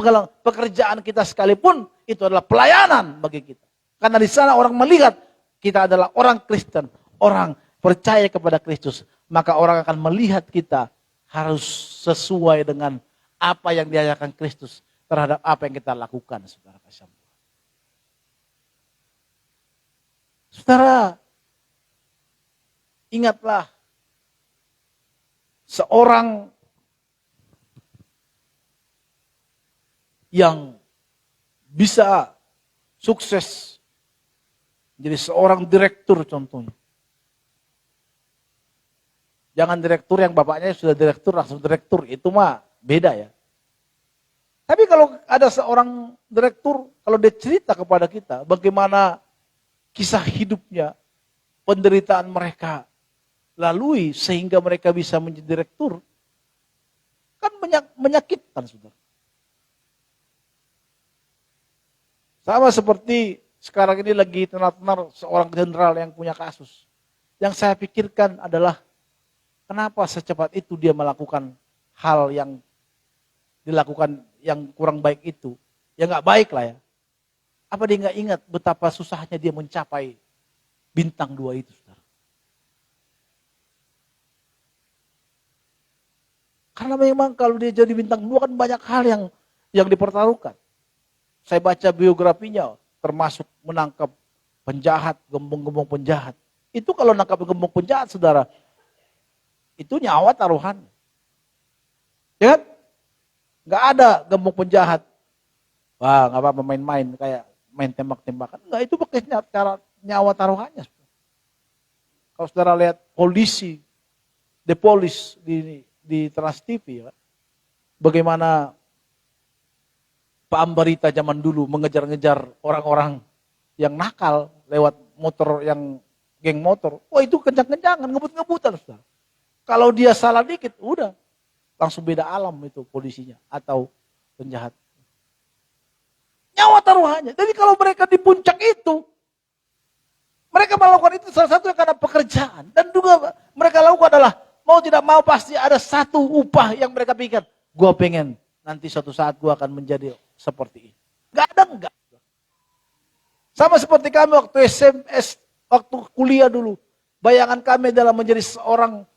pekerjaan kita sekalipun itu adalah pelayanan bagi kita. Karena di sana orang melihat kita adalah orang Kristen, orang percaya kepada Kristus, maka orang akan melihat kita harus sesuai dengan apa yang diajarkan Kristus terhadap apa yang kita lakukan, saudara kasih. Saudara, ingatlah seorang yang bisa sukses jadi seorang direktur contohnya. Jangan direktur yang bapaknya sudah direktur, langsung direktur. Itu mah beda ya. Tapi kalau ada seorang direktur, kalau dia cerita kepada kita bagaimana kisah hidupnya, penderitaan mereka lalui sehingga mereka bisa menjadi direktur, kan menyakitkan, saudara. Sama seperti sekarang ini lagi tenar-tenar seorang jenderal yang punya kasus. Yang saya pikirkan adalah kenapa secepat itu dia melakukan hal yang dilakukan yang kurang baik itu. Ya nggak baik lah ya. Apa dia nggak ingat betapa susahnya dia mencapai bintang 2 itu, saudara. Karena memang kalau dia jadi bintang 2 kan banyak hal yang dipertaruhkan. Saya baca biografinya, termasuk menangkap penjahat, gembong-gembong penjahat. Itu kalau nangkap gembong penjahat, saudara, itu nyawa taruhan. Ya kan? Nggak ada gembong penjahat Wah, nggak apa-apa main-main kayak main tembak-tembakan. Enggak, itu pakai cara nyawa taruhannya. Kalau saudara lihat polisi, The Police di Trans TV, ya, bagaimana Pak Ambarita zaman dulu mengejar-ngejar orang-orang yang nakal lewat motor yang geng motor. Wah, itu kencang-kencangan, ngebut-ngebutan. Saudara. Kalau dia salah dikit, udah langsung beda alam itu polisinya atau penjahat. Nyawa taruhannya. Jadi kalau mereka di puncak itu, mereka melakukan itu salah satunya karena pekerjaan. Dan juga mereka lakukan adalah, mau tidak mau pasti ada satu upah yang mereka pikir. Gue pengen nanti suatu saat gue akan menjadi seperti ini. Gak ada enggak. Sama seperti kami waktu SMS, waktu kuliah dulu. Bayangan kami adalah menjadi seorang,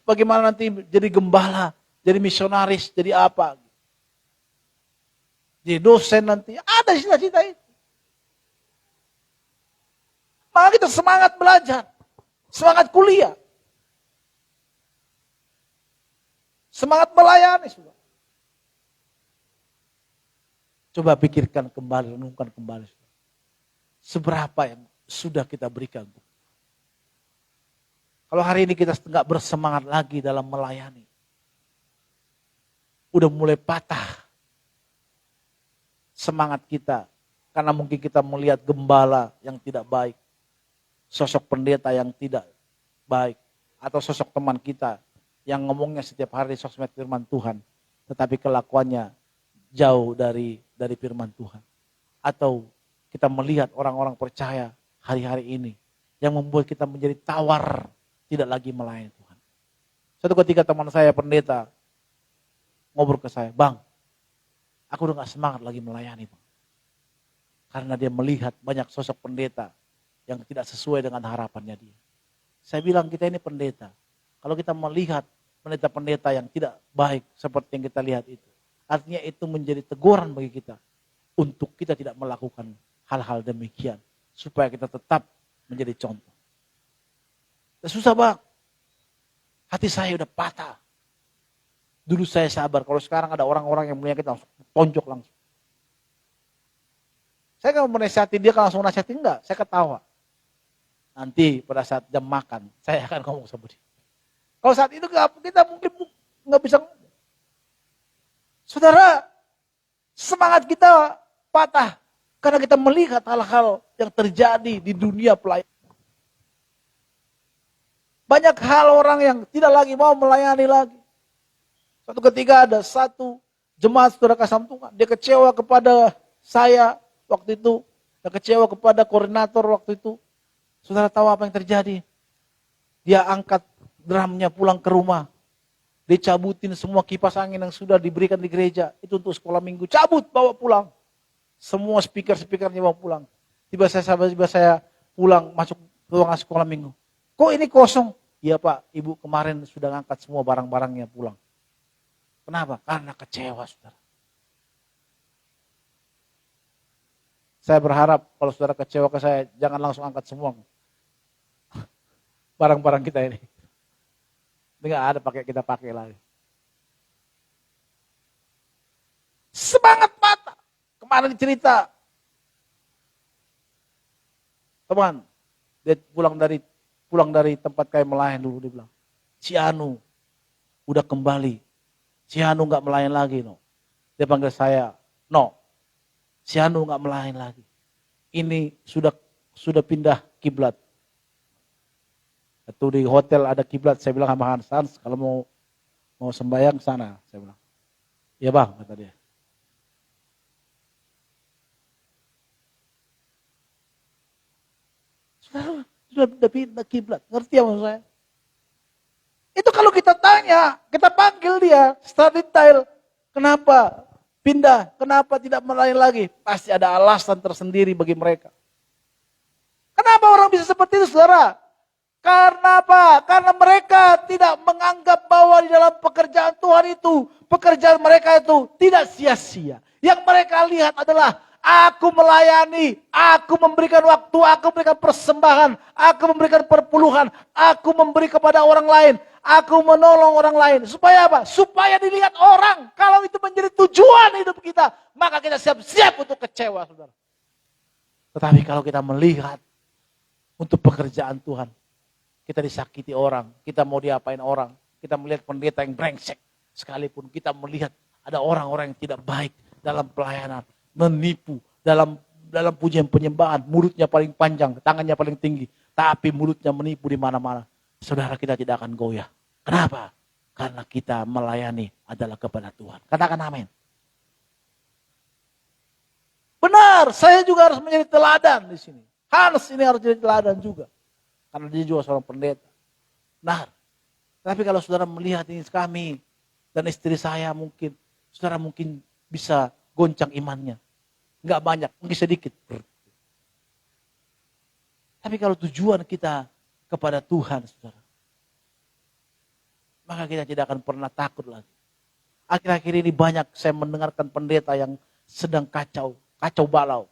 bagaimana nanti jadi gembala, jadi misionaris, jadi apa. Jadi dosen nanti, ada cita-cita itu. Maka kita semangat belajar, semangat kuliah, semangat melayani. Coba pikirkan kembali, renungkan kembali. Seberapa yang sudah kita berikan. Kalau hari ini kita nggak bersemangat lagi dalam melayani, udah mulai patah semangat kita, karena mungkin kita melihat gembala yang tidak baik, sosok pendeta yang tidak baik, atau sosok teman kita yang ngomongnya setiap hari sosmed firman Tuhan, tetapi kelakuannya jauh dari firman Tuhan. Atau kita melihat orang-orang percaya hari-hari ini yang membuat kita menjadi tawar, tidak lagi melayani Tuhan. Suatu ketika teman saya pendeta ngobrol ke saya, "Bang, aku udah gak semangat lagi melayani, Bang." Karena dia melihat banyak sosok pendeta yang tidak sesuai dengan harapannya dia. Saya bilang, kita ini pendeta. Kalau kita melihat pendeta-pendeta yang tidak baik seperti yang kita lihat itu, artinya itu menjadi teguran bagi kita untuk kita tidak melakukan hal-hal demikian, supaya kita tetap menjadi contoh. Susah, Bang. Hati saya udah patah. Dulu saya sabar, kalau sekarang ada orang-orang yang menyakiti langsung tonjok langsung. Saya kalau menasihati dia kan langsung nasihati, enggak, saya ketawa. Nanti pada saat jam makan, saya akan ngomong sama dia. Kalau saat itu kita mungkin nggak bisa ngomong. Saudara, semangat kita patah karena kita melihat hal-hal yang terjadi di dunia pelayanan. Banyak hal orang yang tidak lagi mau melayani lagi. Suatu ketika ada satu jemaat saudara kasam Tuhan, dia kecewa kepada saya waktu itu, dia kecewa kepada koordinator waktu itu. Saudara tahu apa yang terjadi? Dia angkat drumnya pulang ke rumah. Dia cabutin semua kipas angin yang sudah diberikan di gereja. Itu untuk sekolah minggu. Cabut, bawa pulang. Semua speaker-speakernya bawa pulang. Tiba saya pulang, masuk ke ruangan sekolah minggu. Kok ini kosong? Iya Pak, Ibu kemarin sudah ngangkat semua barang-barangnya pulang. Kenapa? Karena kecewa, saudara. Saya berharap kalau saudara kecewa ke saya, jangan langsung angkat semua barang-barang kita ini. Ini nggak ada kita pakai lagi. Semangat mata. Kemarin cerita, teman, dia pulang dari tempat kayak melayani dulu, dia bilang, si Anu udah kembali, si Anu nggak melayani lagi, no. Dia panggil saya, no, si Anu nggak melayani lagi. Ini sudah pindah kiblat. Itu di hotel ada kiblat. Saya bilang sama Hans, kalau mau sembahyang sana. Saya bilang, iya Bang, kata dia. Sudah pindah kiblat. Ngerti ya maksud saya? Itu kalau kita tanya, kita panggil dia secara detail, kenapa pindah, kenapa tidak melayani lagi? Pasti ada alasan tersendiri bagi mereka. Kenapa orang bisa seperti itu, saudara? Karena apa? Karena mereka tidak menganggap bahwa di dalam pekerjaan Tuhan itu, pekerjaan mereka itu tidak sia-sia. Yang mereka lihat adalah, aku melayani, aku memberikan waktu, aku memberikan persembahan, aku memberikan perpuluhan, aku memberi kepada orang lain. Aku menolong orang lain. Supaya apa? Supaya dilihat orang. Kalau itu menjadi tujuan hidup kita, maka kita siap-siap untuk kecewa, saudara. Tetapi kalau kita melihat untuk pekerjaan Tuhan, kita disakiti orang, kita mau diapain orang, kita melihat pendeta yang brengsek, sekalipun kita melihat ada orang-orang yang tidak baik dalam pelayanan, menipu, dalam pujian penyembahan, mulutnya paling panjang, tangannya paling tinggi, tapi mulutnya menipu di mana-mana. Saudara, kita tidak akan goyah. Kenapa? Karena kita melayani adalah kepada Tuhan. Katakan amin. Benar, saya juga harus menjadi teladan di sini. Hans ini harus jadi teladan juga. Karena dia juga seorang pendeta. Benar. Tapi kalau saudara melihat ini kami dan istri saya mungkin, saudara mungkin bisa goncang imannya. Enggak banyak, mungkin sedikit. Tapi kalau tujuan kita kepada Tuhan, saudara, maka kita tidak akan pernah takut lagi. Akhir-akhir ini banyak saya mendengarkan pendeta yang sedang kacau balau.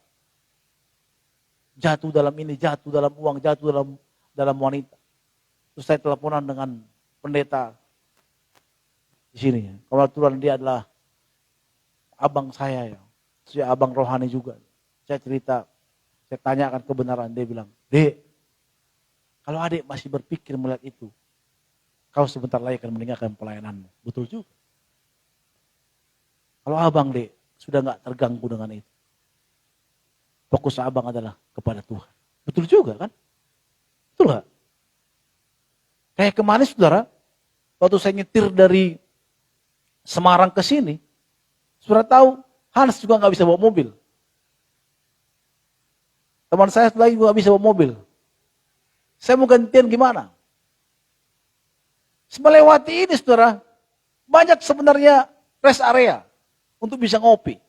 Jatuh dalam ini, jatuh dalam uang, jatuh dalam wanita. Terus saya teleponan dengan pendeta di sini. Kebetulan dia adalah abang saya ya. Saya abang rohani juga. Saya cerita, saya tanyakan kebenaran. Dia bilang, Dek, kalau adik masih berpikir melihat itu, kau sebentar lagi akan meninggalkan pelayananmu. Betul juga. Kalau abang, Dek, sudah gak terganggu dengan itu, fokus abang adalah kepada Tuhan. Betul juga kan? Betul gak? Kayak kemarin saudara, waktu saya nyetir dari Semarang ke sini, saudara tahu, Hans juga gak bisa bawa mobil. Teman saya lagi juga gak bisa bawa mobil. Saya mau gantian gimana? Melewati ini saudara, banyak sebenarnya rest area untuk bisa ngopi.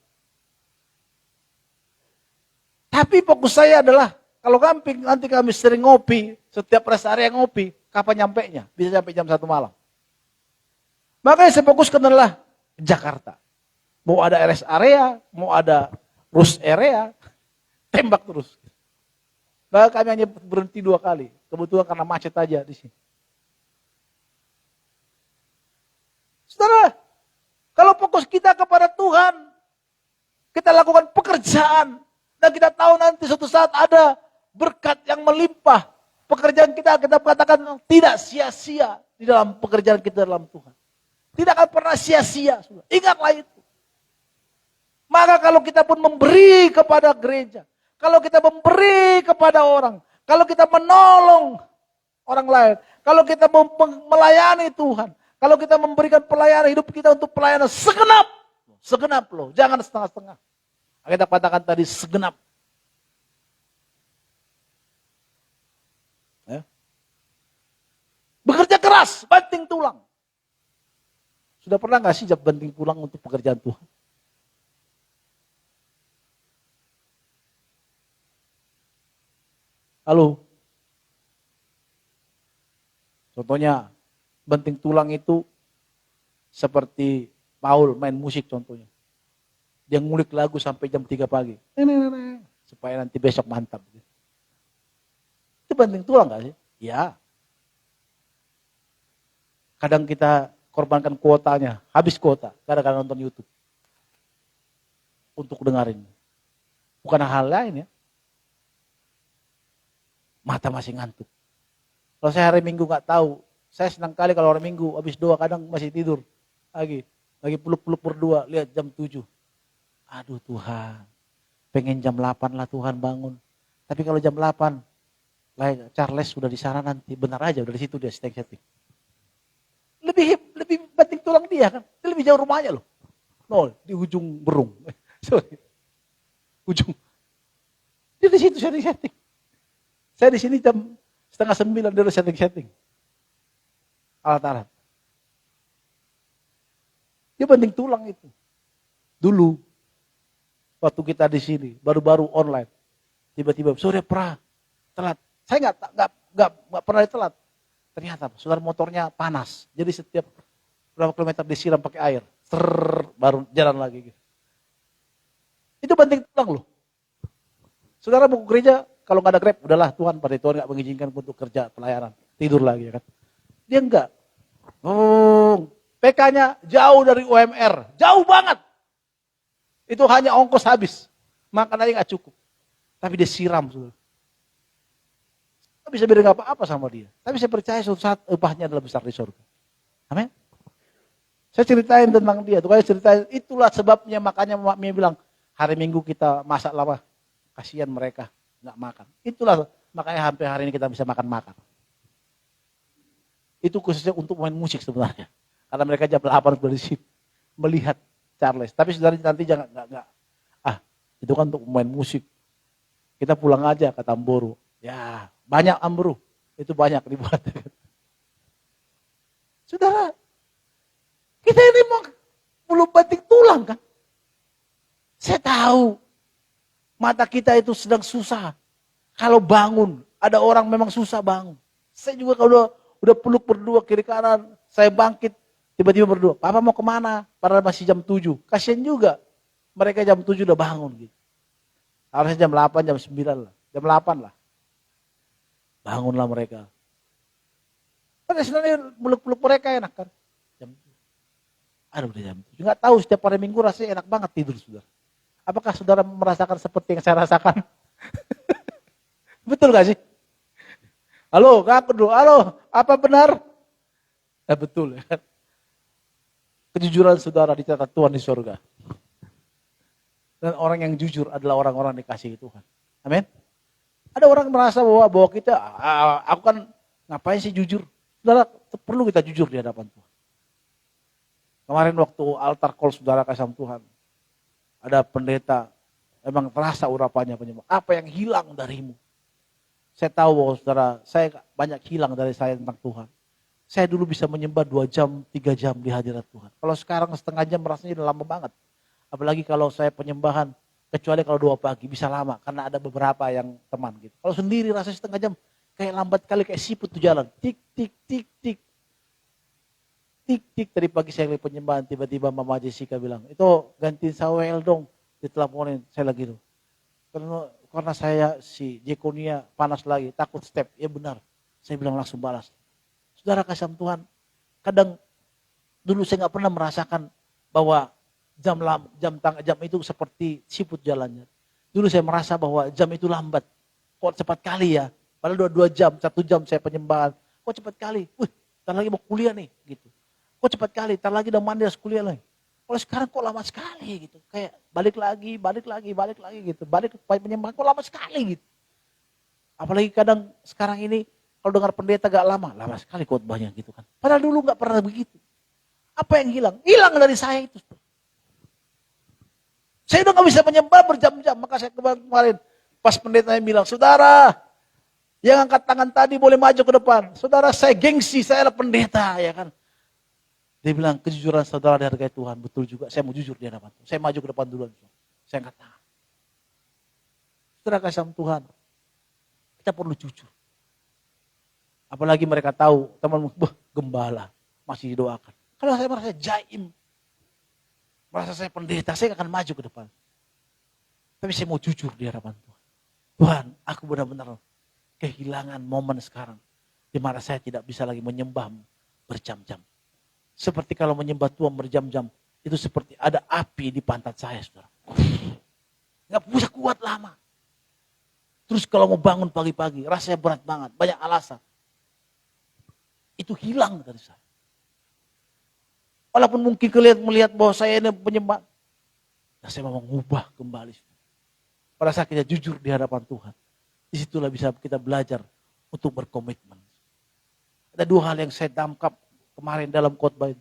Tapi fokus saya adalah, kalau nanti kami sering ngopi, setiap rest area ngopi, kapan nyampenya? Bisa sampai jam 1 malam. Makanya saya fokuskan adalah Jakarta. Mau ada rest area, mau ada rush area, tembak terus. Maka kami hanya berhenti 2 kali. Kebetulan karena macet aja di sini. Saudara, kalau fokus kita kepada Tuhan, kita lakukan pekerjaan, dan kita tahu nanti suatu saat ada berkat yang melimpah. Pekerjaan kita katakan tidak sia-sia di dalam pekerjaan kita dalam Tuhan. Tidak akan pernah sia-sia. Ingatlah itu. Maka kalau kita pun memberi kepada gereja, kalau kita memberi kepada orang, kalau kita menolong orang lain, kalau kita melayani Tuhan, kalau kita memberikan pelayanan hidup kita untuk pelayanan segenap loh, jangan setengah-setengah. Kita katakan tadi segenap. Ya. Bekerja keras, banting tulang. Sudah pernah nggak sih banting tulang untuk pekerjaan Tuhan? Halo. Contohnya, banting tulang itu seperti Paul main musik contohnya. Dia ngulik lagu sampai jam 3 pagi. Supaya nanti besok mantap. Itu banting tulang gak sih? Ya. Kadang kita korbankan kuotanya, habis kuota. Kadang-kadang nonton YouTube. Untuk dengerin. Bukan hal lain ya. Mata masih ngantuk. Kalau saya hari Minggu gak tahu, saya senang kali kalau hari Minggu habis doa kadang masih tidur. Lagi peluk-peluk berdua, lihat jam 7. Aduh Tuhan, pengen jam 8 lah Tuhan bangun. Tapi kalau jam 8, Charles sudah di sana nanti, benar aja udah di situ dia setting. Lebih banting tulang dia kan, dia lebih jauh rumahnya loh. No, di ujung Berung. Sorry. Ujung. Dia di situ setting. Saya di sini jam 8:30 dia udah setting. Alat-alat. Dia banting tulang itu. Dulu, waktu kita di sini, baru-baru online, tiba-tiba, sore telat. Saya nggak pernah telat. Ternyata, saudara motornya panas. Jadi setiap berapa kilometer disiram pakai air. Baru jalan lagi. Gitu. Itu banting tulang loh. Saudara mau ke gereja, kalau nggak ada Grab, udahlah Tuhan, pada Tuhan nggak mengizinkan untuk kerja pelayanan. Tidur lagi ya kan. Dia enggak. Oh, PK-nya jauh dari UMR, jauh banget. Itu hanya ongkos habis, makan aja nggak cukup. Tapi dia siram, saudara. Nggak bisa beri apa-apa sama dia. Tapi saya percaya suatu saat upahnya adalah besar di surga. Amin. Saya ceritain tentang dia, tuh saya ceritain, itulah sebabnya makanya Mami bilang, hari Minggu kita masak lama, kasihan mereka nggak makan. Itulah makanya sampai hari ini kita bisa makan-makan. Itu khususnya untuk main musik sebenarnya. Karena mereka jam 8 sudah di shift melihat Charles. Tapi saudara nanti jangan nggak. Itu kan untuk main musik. Kita pulang aja ke Tamboro. Ya, banyak Ambro. Itu banyak dibuat. Saudara, kita ini mau bulu batik tulang kan? Saya tahu mata kita itu sedang susah. Kalau bangun, ada orang memang susah bangun. Saya juga kalau udah peluk berdua kiri kanan, saya bangkit, tiba-tiba berdua, Papa mau kemana? Padahal masih jam 7. Kasian juga. Mereka jam 7 udah bangun gitu. Harusnya jam 8, jam 9 lah. Jam 8 lah. Bangunlah mereka. Pada sebenarnya peluk-peluk mereka enak kan. Udah jam 7. Nggak tahu setiap hari Minggu rasanya enak banget tidur, saudara. Apakah saudara merasakan seperti yang saya rasakan? Betul gak sih? Halo, ngaku dulu. Halo, apa benar? Betul ya kan? Kejujuran saudara dicatat Tuhan di surga. Dan orang yang jujur adalah orang-orang dikasihi Tuhan. Amin. Ada orang merasa bahwa kita, aku kan ngapain sih jujur? Saudara, perlu kita jujur di hadapan Tuhan. Kemarin waktu altar call saudara kasih sama Tuhan, ada pendeta, memang terasa urapannya penyembah. Apa yang hilang darimu? Saya tahu bahwa saudara, saya banyak hilang dari saya tentang Tuhan. Saya dulu bisa menyembah 2 jam, 3 jam di hadirat Tuhan. Kalau sekarang setengah jam rasanya udah lama banget. Apalagi kalau saya penyembahan, kecuali kalau 2 pagi bisa lama. Karena ada beberapa yang teman gitu. Kalau sendiri rasanya setengah jam, kayak lambat kali, kayak siput tuh jalan. Tik, tik, tik, tik. Tik, tik. Tadi pagi saya lihat penyembahan, tiba-tiba Mama Jessica bilang, itu gantiin Samuel dong. Diteleponin, saya lagi tuh. Karena saya si Jekonia panas lagi, takut step. Ya benar, saya bilang langsung balas. Saudara kasih Tuhan, kadang dulu saya nggak pernah merasakan bahwa jam itu seperti siput jalannya. Dulu saya merasa bahwa jam itu lambat. Kok cepat kali ya? Padahal 2 jam, 1 jam saya penyembahan. Kok cepat kali? Ntar lagi mau kuliah nih, gitu. Kok cepat kali? Ntar lagi udah mandi harus kuliah lagi. Kalau sekarang kok lama sekali gitu. Kayak balik lagi gitu. Balik ke penyembahan kok lama sekali gitu. Apalagi kadang sekarang ini kalau dengar pendeta gak lama sekali khotbahnya gitu kan. Padahal dulu gak pernah begitu. Apa yang hilang? Hilang dari saya itu. Saya udah gak bisa menyembah berjam-jam. Maka saya kemarin pas pendetanya bilang, saudara yang angkat tangan tadi boleh maju ke depan. Saudara saya gengsi, saya adalah pendeta ya kan. Dia bilang kejujuran saudara dihargai Tuhan. Betul juga, saya mau jujur di hadapan Tuhan. Saya maju ke depan duluan. Saya angkat tangan. Saudara kasih sama Tuhan. Kita perlu jujur. Apalagi mereka tahu, teman gembala, masih didoakan. Kalau saya merasa jaim, merasa saya pendeta, saya akan maju ke depan. Tapi saya mau jujur di hadapan Tuhan. Tuhan, aku benar-benar kehilangan momen sekarang. Di mana saya tidak bisa lagi menyembah berjam-jam. Seperti kalau menyembah Tuhan berjam-jam, itu seperti ada api di pantat saya, saudara. Gak bisa kuat lama. Terus kalau mau bangun pagi-pagi, rasanya berat banget, banyak alasan. Itu hilang dari saya. Walaupun mungkin melihat bahwa saya ini penyembah, saya mau mengubah kembali. Pada saat kita jujur di hadapan Tuhan, disitulah bisa kita belajar untuk berkomitmen. Ada 2 hal yang saya tangkap kemarin dalam khotbah.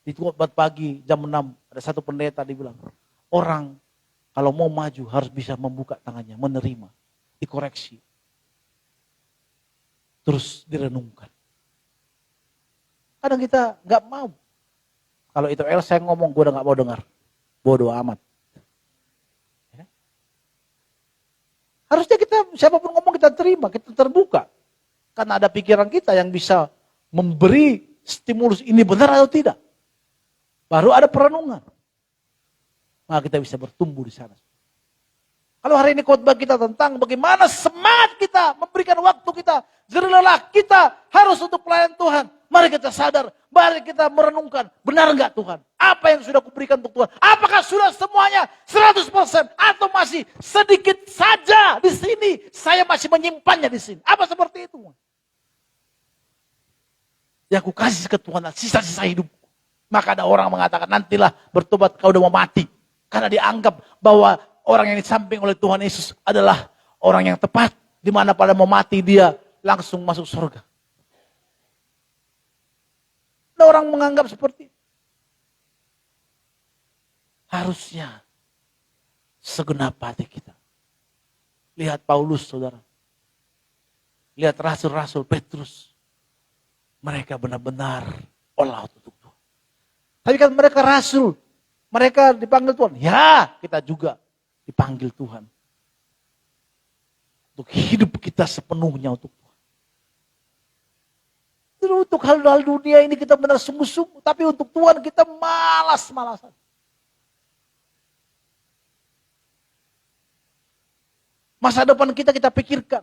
Di khotbah pagi jam 6, ada satu pendeta dibilang, orang kalau mau maju harus bisa membuka tangannya, menerima, dikoreksi. Terus direnungkan. Kadang kita gak mau. Kalau itu saya ngomong, gue udah gak mau dengar. Bodoh amat. Ya. Harusnya kita, siapapun ngomong kita terima, kita terbuka. Karena ada pikiran kita yang bisa memberi stimulus ini benar atau tidak. Baru ada perenungan. Maka kita bisa bertumbuh di sana. Kalau hari ini khotbah kita tentang bagaimana semangat kita memberikan waktu kita, jerih lelah kita harus untuk pelayan Tuhan. Mari kita sadar, mari kita merenungkan, benar enggak Tuhan? Apa yang sudah kuberikan untuk Tuhan? Apakah sudah semuanya 100% atau masih sedikit saja di sini? Saya masih menyimpannya di sini. Apa seperti itu? Yang aku kasih ke Tuhan sisa-sisa hidup. Maka ada orang mengatakan, nantilah bertobat kau udah mau mati. Karena dianggap bahwa orang yang disamping oleh Tuhan Yesus adalah orang yang tepat. Di mana pada mau mati dia langsung masuk surga. Ada orang menganggap seperti itu. Harusnya segenap hati kita. Lihat Paulus, saudara. Lihat rasul-rasul Petrus. Mereka benar-benar all out untuk Tuhan. Tapi kan mereka rasul. Mereka dipanggil Tuhan. Ya, kita juga dipanggil Tuhan. Untuk hidup kita sepenuhnya untuk Tuhan. Jadi untuk hal-hal dunia ini kita benar sungguh-sungguh. Tapi untuk Tuhan kita malas-malasan. Masa depan kita pikirkan.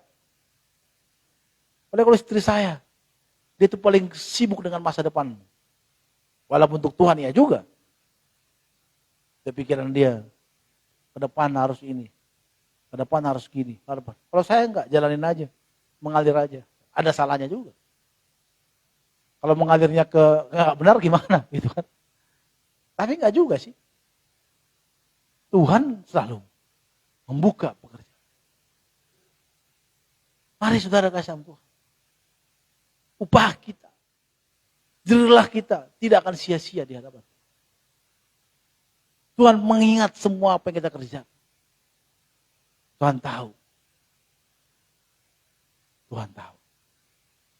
Oleh kalau istri saya, dia itu paling sibuk dengan masa depan. Walaupun untuk Tuhan ya juga. Pikiran dia, ke depan harus ini, ke depan harus gini. Kalau saya enggak, jalanin aja, mengalir aja. Ada salahnya juga. Kalau mengalirnya nggak benar gimana, gitu kan? Tapi enggak juga sih. Tuhan selalu membuka pekerjaan. Mari saudara kasih sama Tuhan. Upah kita, jerih kita tidak akan sia-sia di hadapan. Tuhan mengingat semua apa yang kita kerjakan. Tuhan tahu. Tuhan tahu.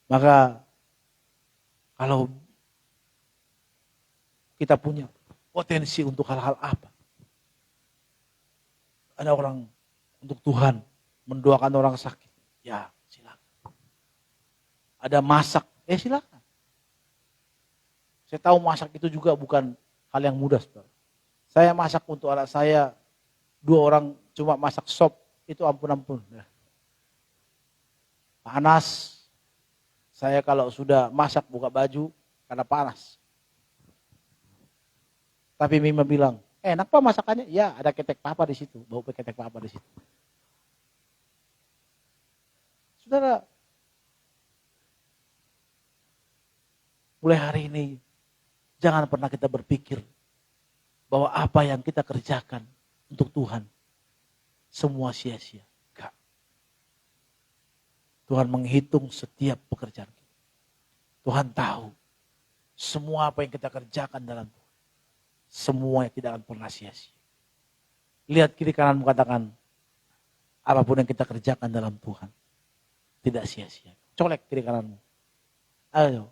Maka kalau kita punya potensi untuk hal-hal apa? Ada orang untuk Tuhan mendoakan orang sakit. Ya, silakan. Ada masak, silakan. Saya tahu masak itu juga bukan hal yang mudah, saudara. Saya masak untuk anak saya, 2 orang cuma masak sop, itu ampun-ampun. Panas. Saya kalau sudah masak buka baju, karena panas. Tapi Mima bilang, enak Pak masakannya? Ya, ada ketek papa di situ, bau ketek papa di situ. Saudara, mulai hari ini, jangan pernah kita berpikir bahwa apa yang kita kerjakan untuk Tuhan semua sia-sia. Enggak. Tuhan menghitung setiap pekerjaan kita. Tuhan tahu semua apa yang kita kerjakan dalam Tuhan. Semua yang tidak akan pernah sia-sia. Lihat kiri kananmu, katakan, apapun yang kita kerjakan dalam Tuhan tidak sia-sia. Colek kiri kananmu. Ayo,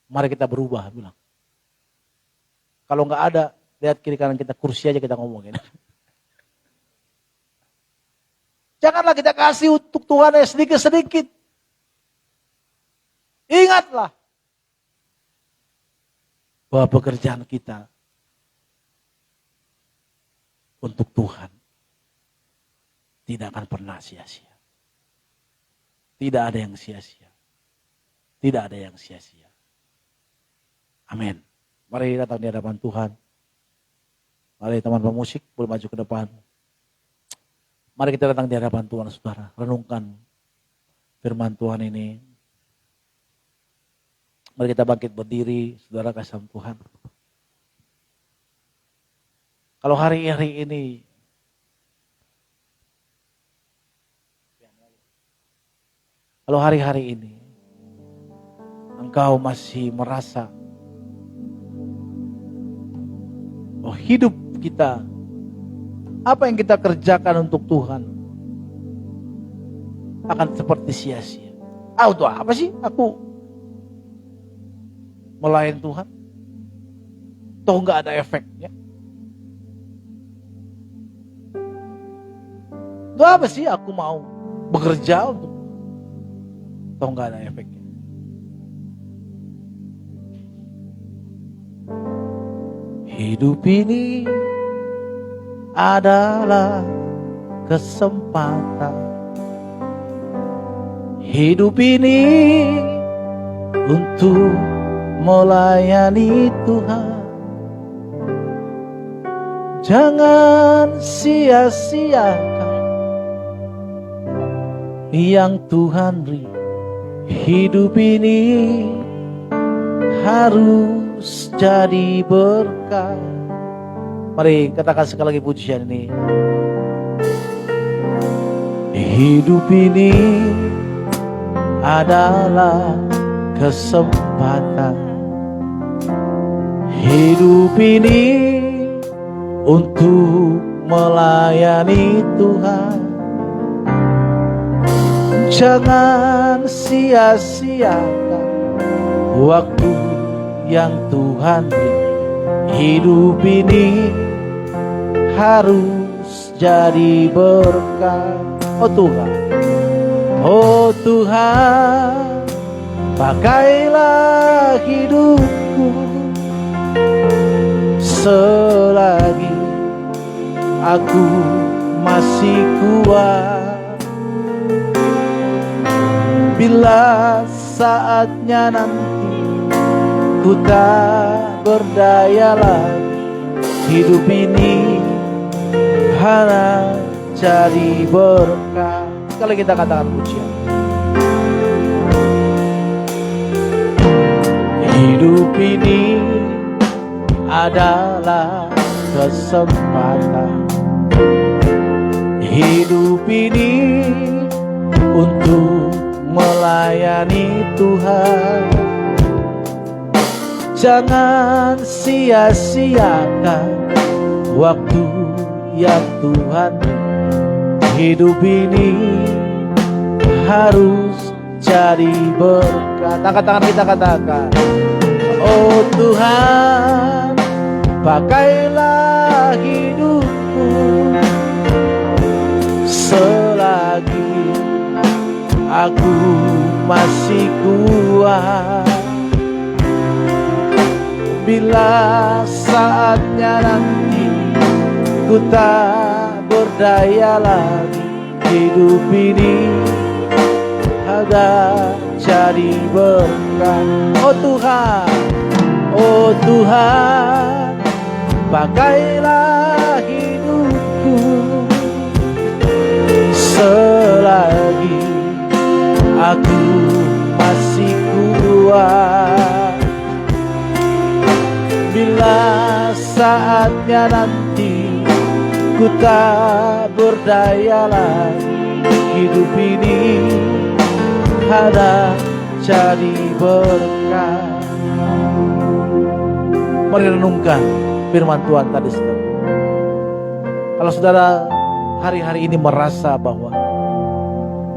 mari kita berubah, bilang. Kalau enggak ada, lihat kiri kanan kita, kursi aja kita ngomongin. Janganlah kita kasih untuk Tuhan ya sedikit-sedikit. Ingatlah bahwa pekerjaan kita untuk Tuhan tidak akan pernah sia-sia. Tidak ada yang sia-sia. Tidak ada yang sia-sia. Amin. Mari datang di hadapan Tuhan. Mari teman pemusik boleh maju ke depan. Mari kita datang di hadapan Tuhan, saudara. Renungkan firman Tuhan ini. Mari kita bangkit berdiri, saudara, kasih sama Tuhan. Kalau hari-hari ini engkau masih merasa bahwa hidup kita, apa yang kita kerjakan untuk Tuhan akan seperti sia-sia. Untuk apa sih aku melayani Tuhan? Toh nggak ada efeknya. Untuk apa sih aku mau bekerja untuk toh nggak ada efeknya. Hidup ini adalah kesempatan. Hidup ini untuk melayani Tuhan. Jangan sia-siakan yang Tuhan beri. Hidup ini harus jadi berkah. Mari katakan sekali lagi pujian ini. Hidup ini adalah kesempatan. Hidup ini untuk melayani Tuhan. Jangan sia-siakan waktu yang Tuhan beri. Hidup ini harus jadi berkah. Oh Tuhan, oh Tuhan, pakailah hidupku selagi aku masih kuat. Bila saatnya nanti ku tak berdaya lagi, hidup ini hanya jadi berkah. Sekali kita katakan pujian. Hidup ini adalah kesempatan. Hidup ini untuk melayani Tuhan. Jangan sia-siakan waktu yang Tuhan beri. Hidup ini harus jadi berkah. Angkat tangan kita katakan, oh Tuhan, pakailah hidupku selagi aku masih kuat. Bila saatnya nanti ku tak berdaya lagi, hidup ini ada jadi berkah. Oh Tuhan, oh Tuhan, pakailah hidupku selagi aku masih kuat. Bila saatnya nanti ku tak berdaya lagi, hidup ini ada jadi berkah. Mari renungkan firman Tuhan tadi, saudara. Kalau saudara hari-hari ini merasa bahwa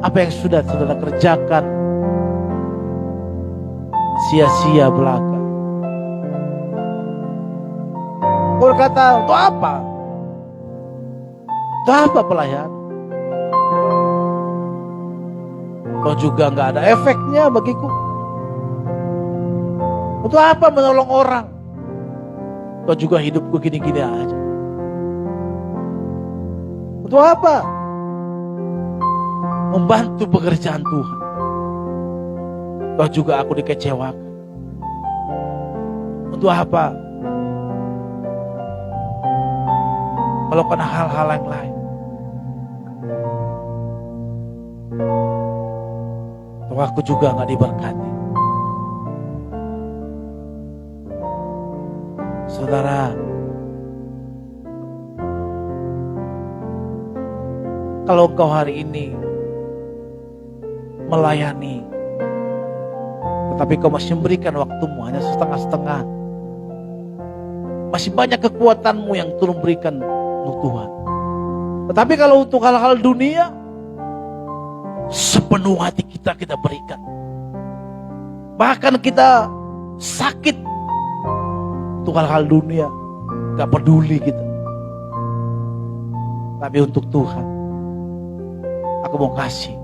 apa yang sudah saudara kerjakan sia-sia belaka, kau berkata, untuk apa? Untuk apa pelayan? Kau juga gak ada efeknya bagiku. Untuk apa menolong orang? Kau juga hidupku gini-gini aja. Untuk apa membantu pekerjaan Tuhan? Kau juga aku dikecewakan. Untuk apa melakukan hal-hal yang lain? Untuk aku juga gak diberkati. Saudara, kalau kau hari ini melayani, tetapi kau masih memberikan waktumu hanya setengah-setengah, masih banyak kekuatanmu yang Tuhan berikan untuk Tuhan. Tetapi kalau untuk hal-hal dunia, sepenuh hati kita berikan. Bahkan kita sakit untuk hal-hal dunia, gak peduli kita. Tapi untuk Tuhan, aku mau kasih.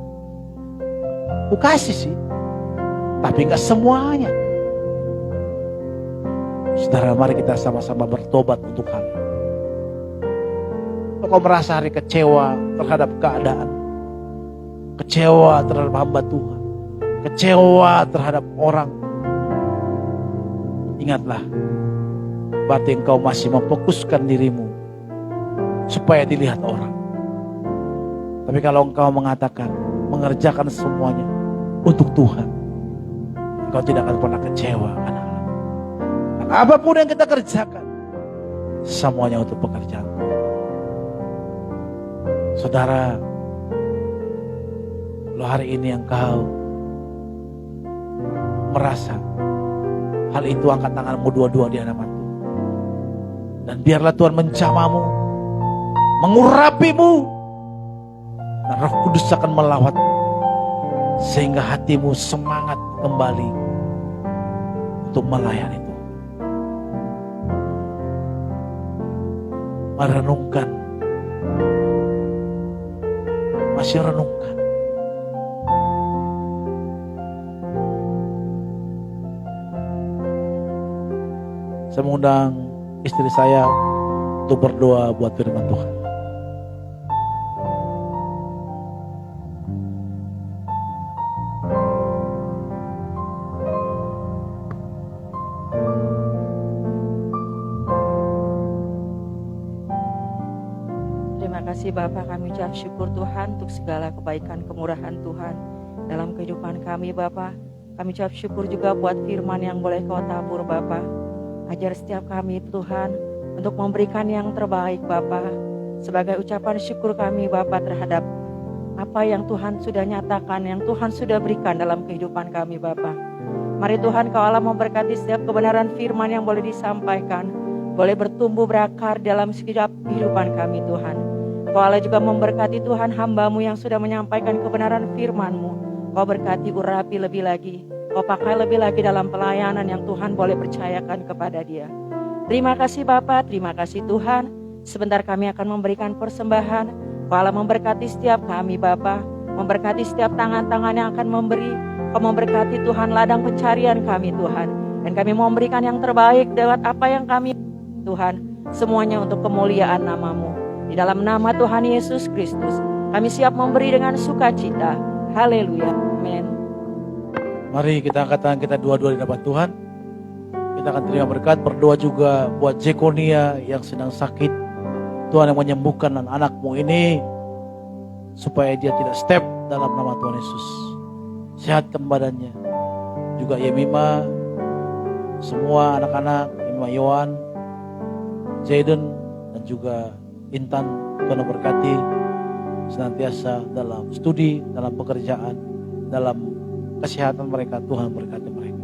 Aku kasih sih, tapi gak semuanya. Saudara, mari kita sama-sama bertobat untuk hal ini. kau merasa hari kecewa terhadap keadaan, kecewa terhadap hamba Tuhan, kecewa terhadap orang, ingatlah, berarti engkau masih memfokuskan dirimu supaya dilihat orang. Tapi kalau engkau mengatakan, mengerjakan semuanya untuk Tuhan, engkau tidak akan pernah kecewa. Dan apapun yang kita kerjakan, semuanya untuk pekerjaan Tuhan. Saudara, lo hari ini engkau merasa hal itu, angkat tanganmu dua-dua di hadapan Tuhan. Dan biarlah Tuhan menjamamu, mengurapimu, dan Roh Kudus akan melawat sehingga hatimu semangat kembali untuk melayani Tuhan. Merenungkan, masih renungkan. Saya mengundang istri saya untuk berdoa buat firman Tuhan. Terima kasih Bapa, kami ucap syukur Tuhan untuk segala kebaikan kemurahan Tuhan dalam kehidupan kami Bapa. Kami ucap syukur juga buat firman yang boleh Kau tabur Bapa. Ajar setiap kami Tuhan untuk memberikan yang terbaik Bapa, sebagai ucapan syukur kami Bapa terhadap apa yang Tuhan sudah nyatakan, yang Tuhan sudah berikan dalam kehidupan kami Bapa. Mari Tuhan Kau Allah memberkati setiap kebenaran firman yang boleh disampaikan, boleh bertumbuh berakar dalam setiap kehidupan kami Tuhan. Kau Allah juga memberkati Tuhan hamba-Mu yang sudah menyampaikan kebenaran firman-Mu. Kau berkati, urapi lebih lagi. Kau pakai lebih lagi dalam pelayanan yang Tuhan boleh percayakan kepada dia. Terima kasih Bapa, terima kasih Tuhan. Sebentar kami akan memberikan persembahan. Kau Allah memberkati setiap kami Bapa, memberkati setiap tangan-tangan yang akan memberi. Kau memberkati Tuhan ladang pencarian kami Tuhan. Dan kami mau memberikan yang terbaik lewat apa yang kami Tuhan. Semuanya untuk kemuliaan nama-Mu. Di dalam nama Tuhan Yesus Kristus, kami siap memberi dengan sukacita. Haleluya. Amin. Mari kita angkat tangan kita dua-dua di hadapan Tuhan. Kita akan terima berkat. Berdoa juga buat Jekonia yang sedang sakit. Tuhan yang menyembuhkan anak-anakmu ini, supaya dia tidak step dalam nama Tuhan Yesus. Sehatkan badannya. Juga Yemima, semua anak-anak, Yemima Yohan, Jaden, dan juga Intan. Tuhan memberkati senantiasa dalam studi, dalam pekerjaan, dalam kesehatan mereka. Tuhan berkati mereka.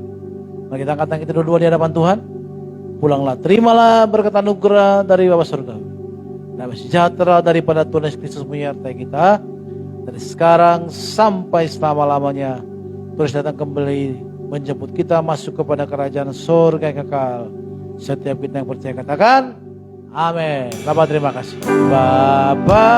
Mari kita angkat tangan kita dua-dua di hadapan Tuhan. Pulanglah, terimalah berkat anugerah dari Bapa Surgawi. Damai sejahtera daripada Tuhan Yesus Kristus menyertai kita dari sekarang sampai selama-lamanya. Terus datang kembali menjemput kita masuk kepada kerajaan surga yang kekal. Setiap kita yang percaya katakan amin. Bapa terima kasih. Bapa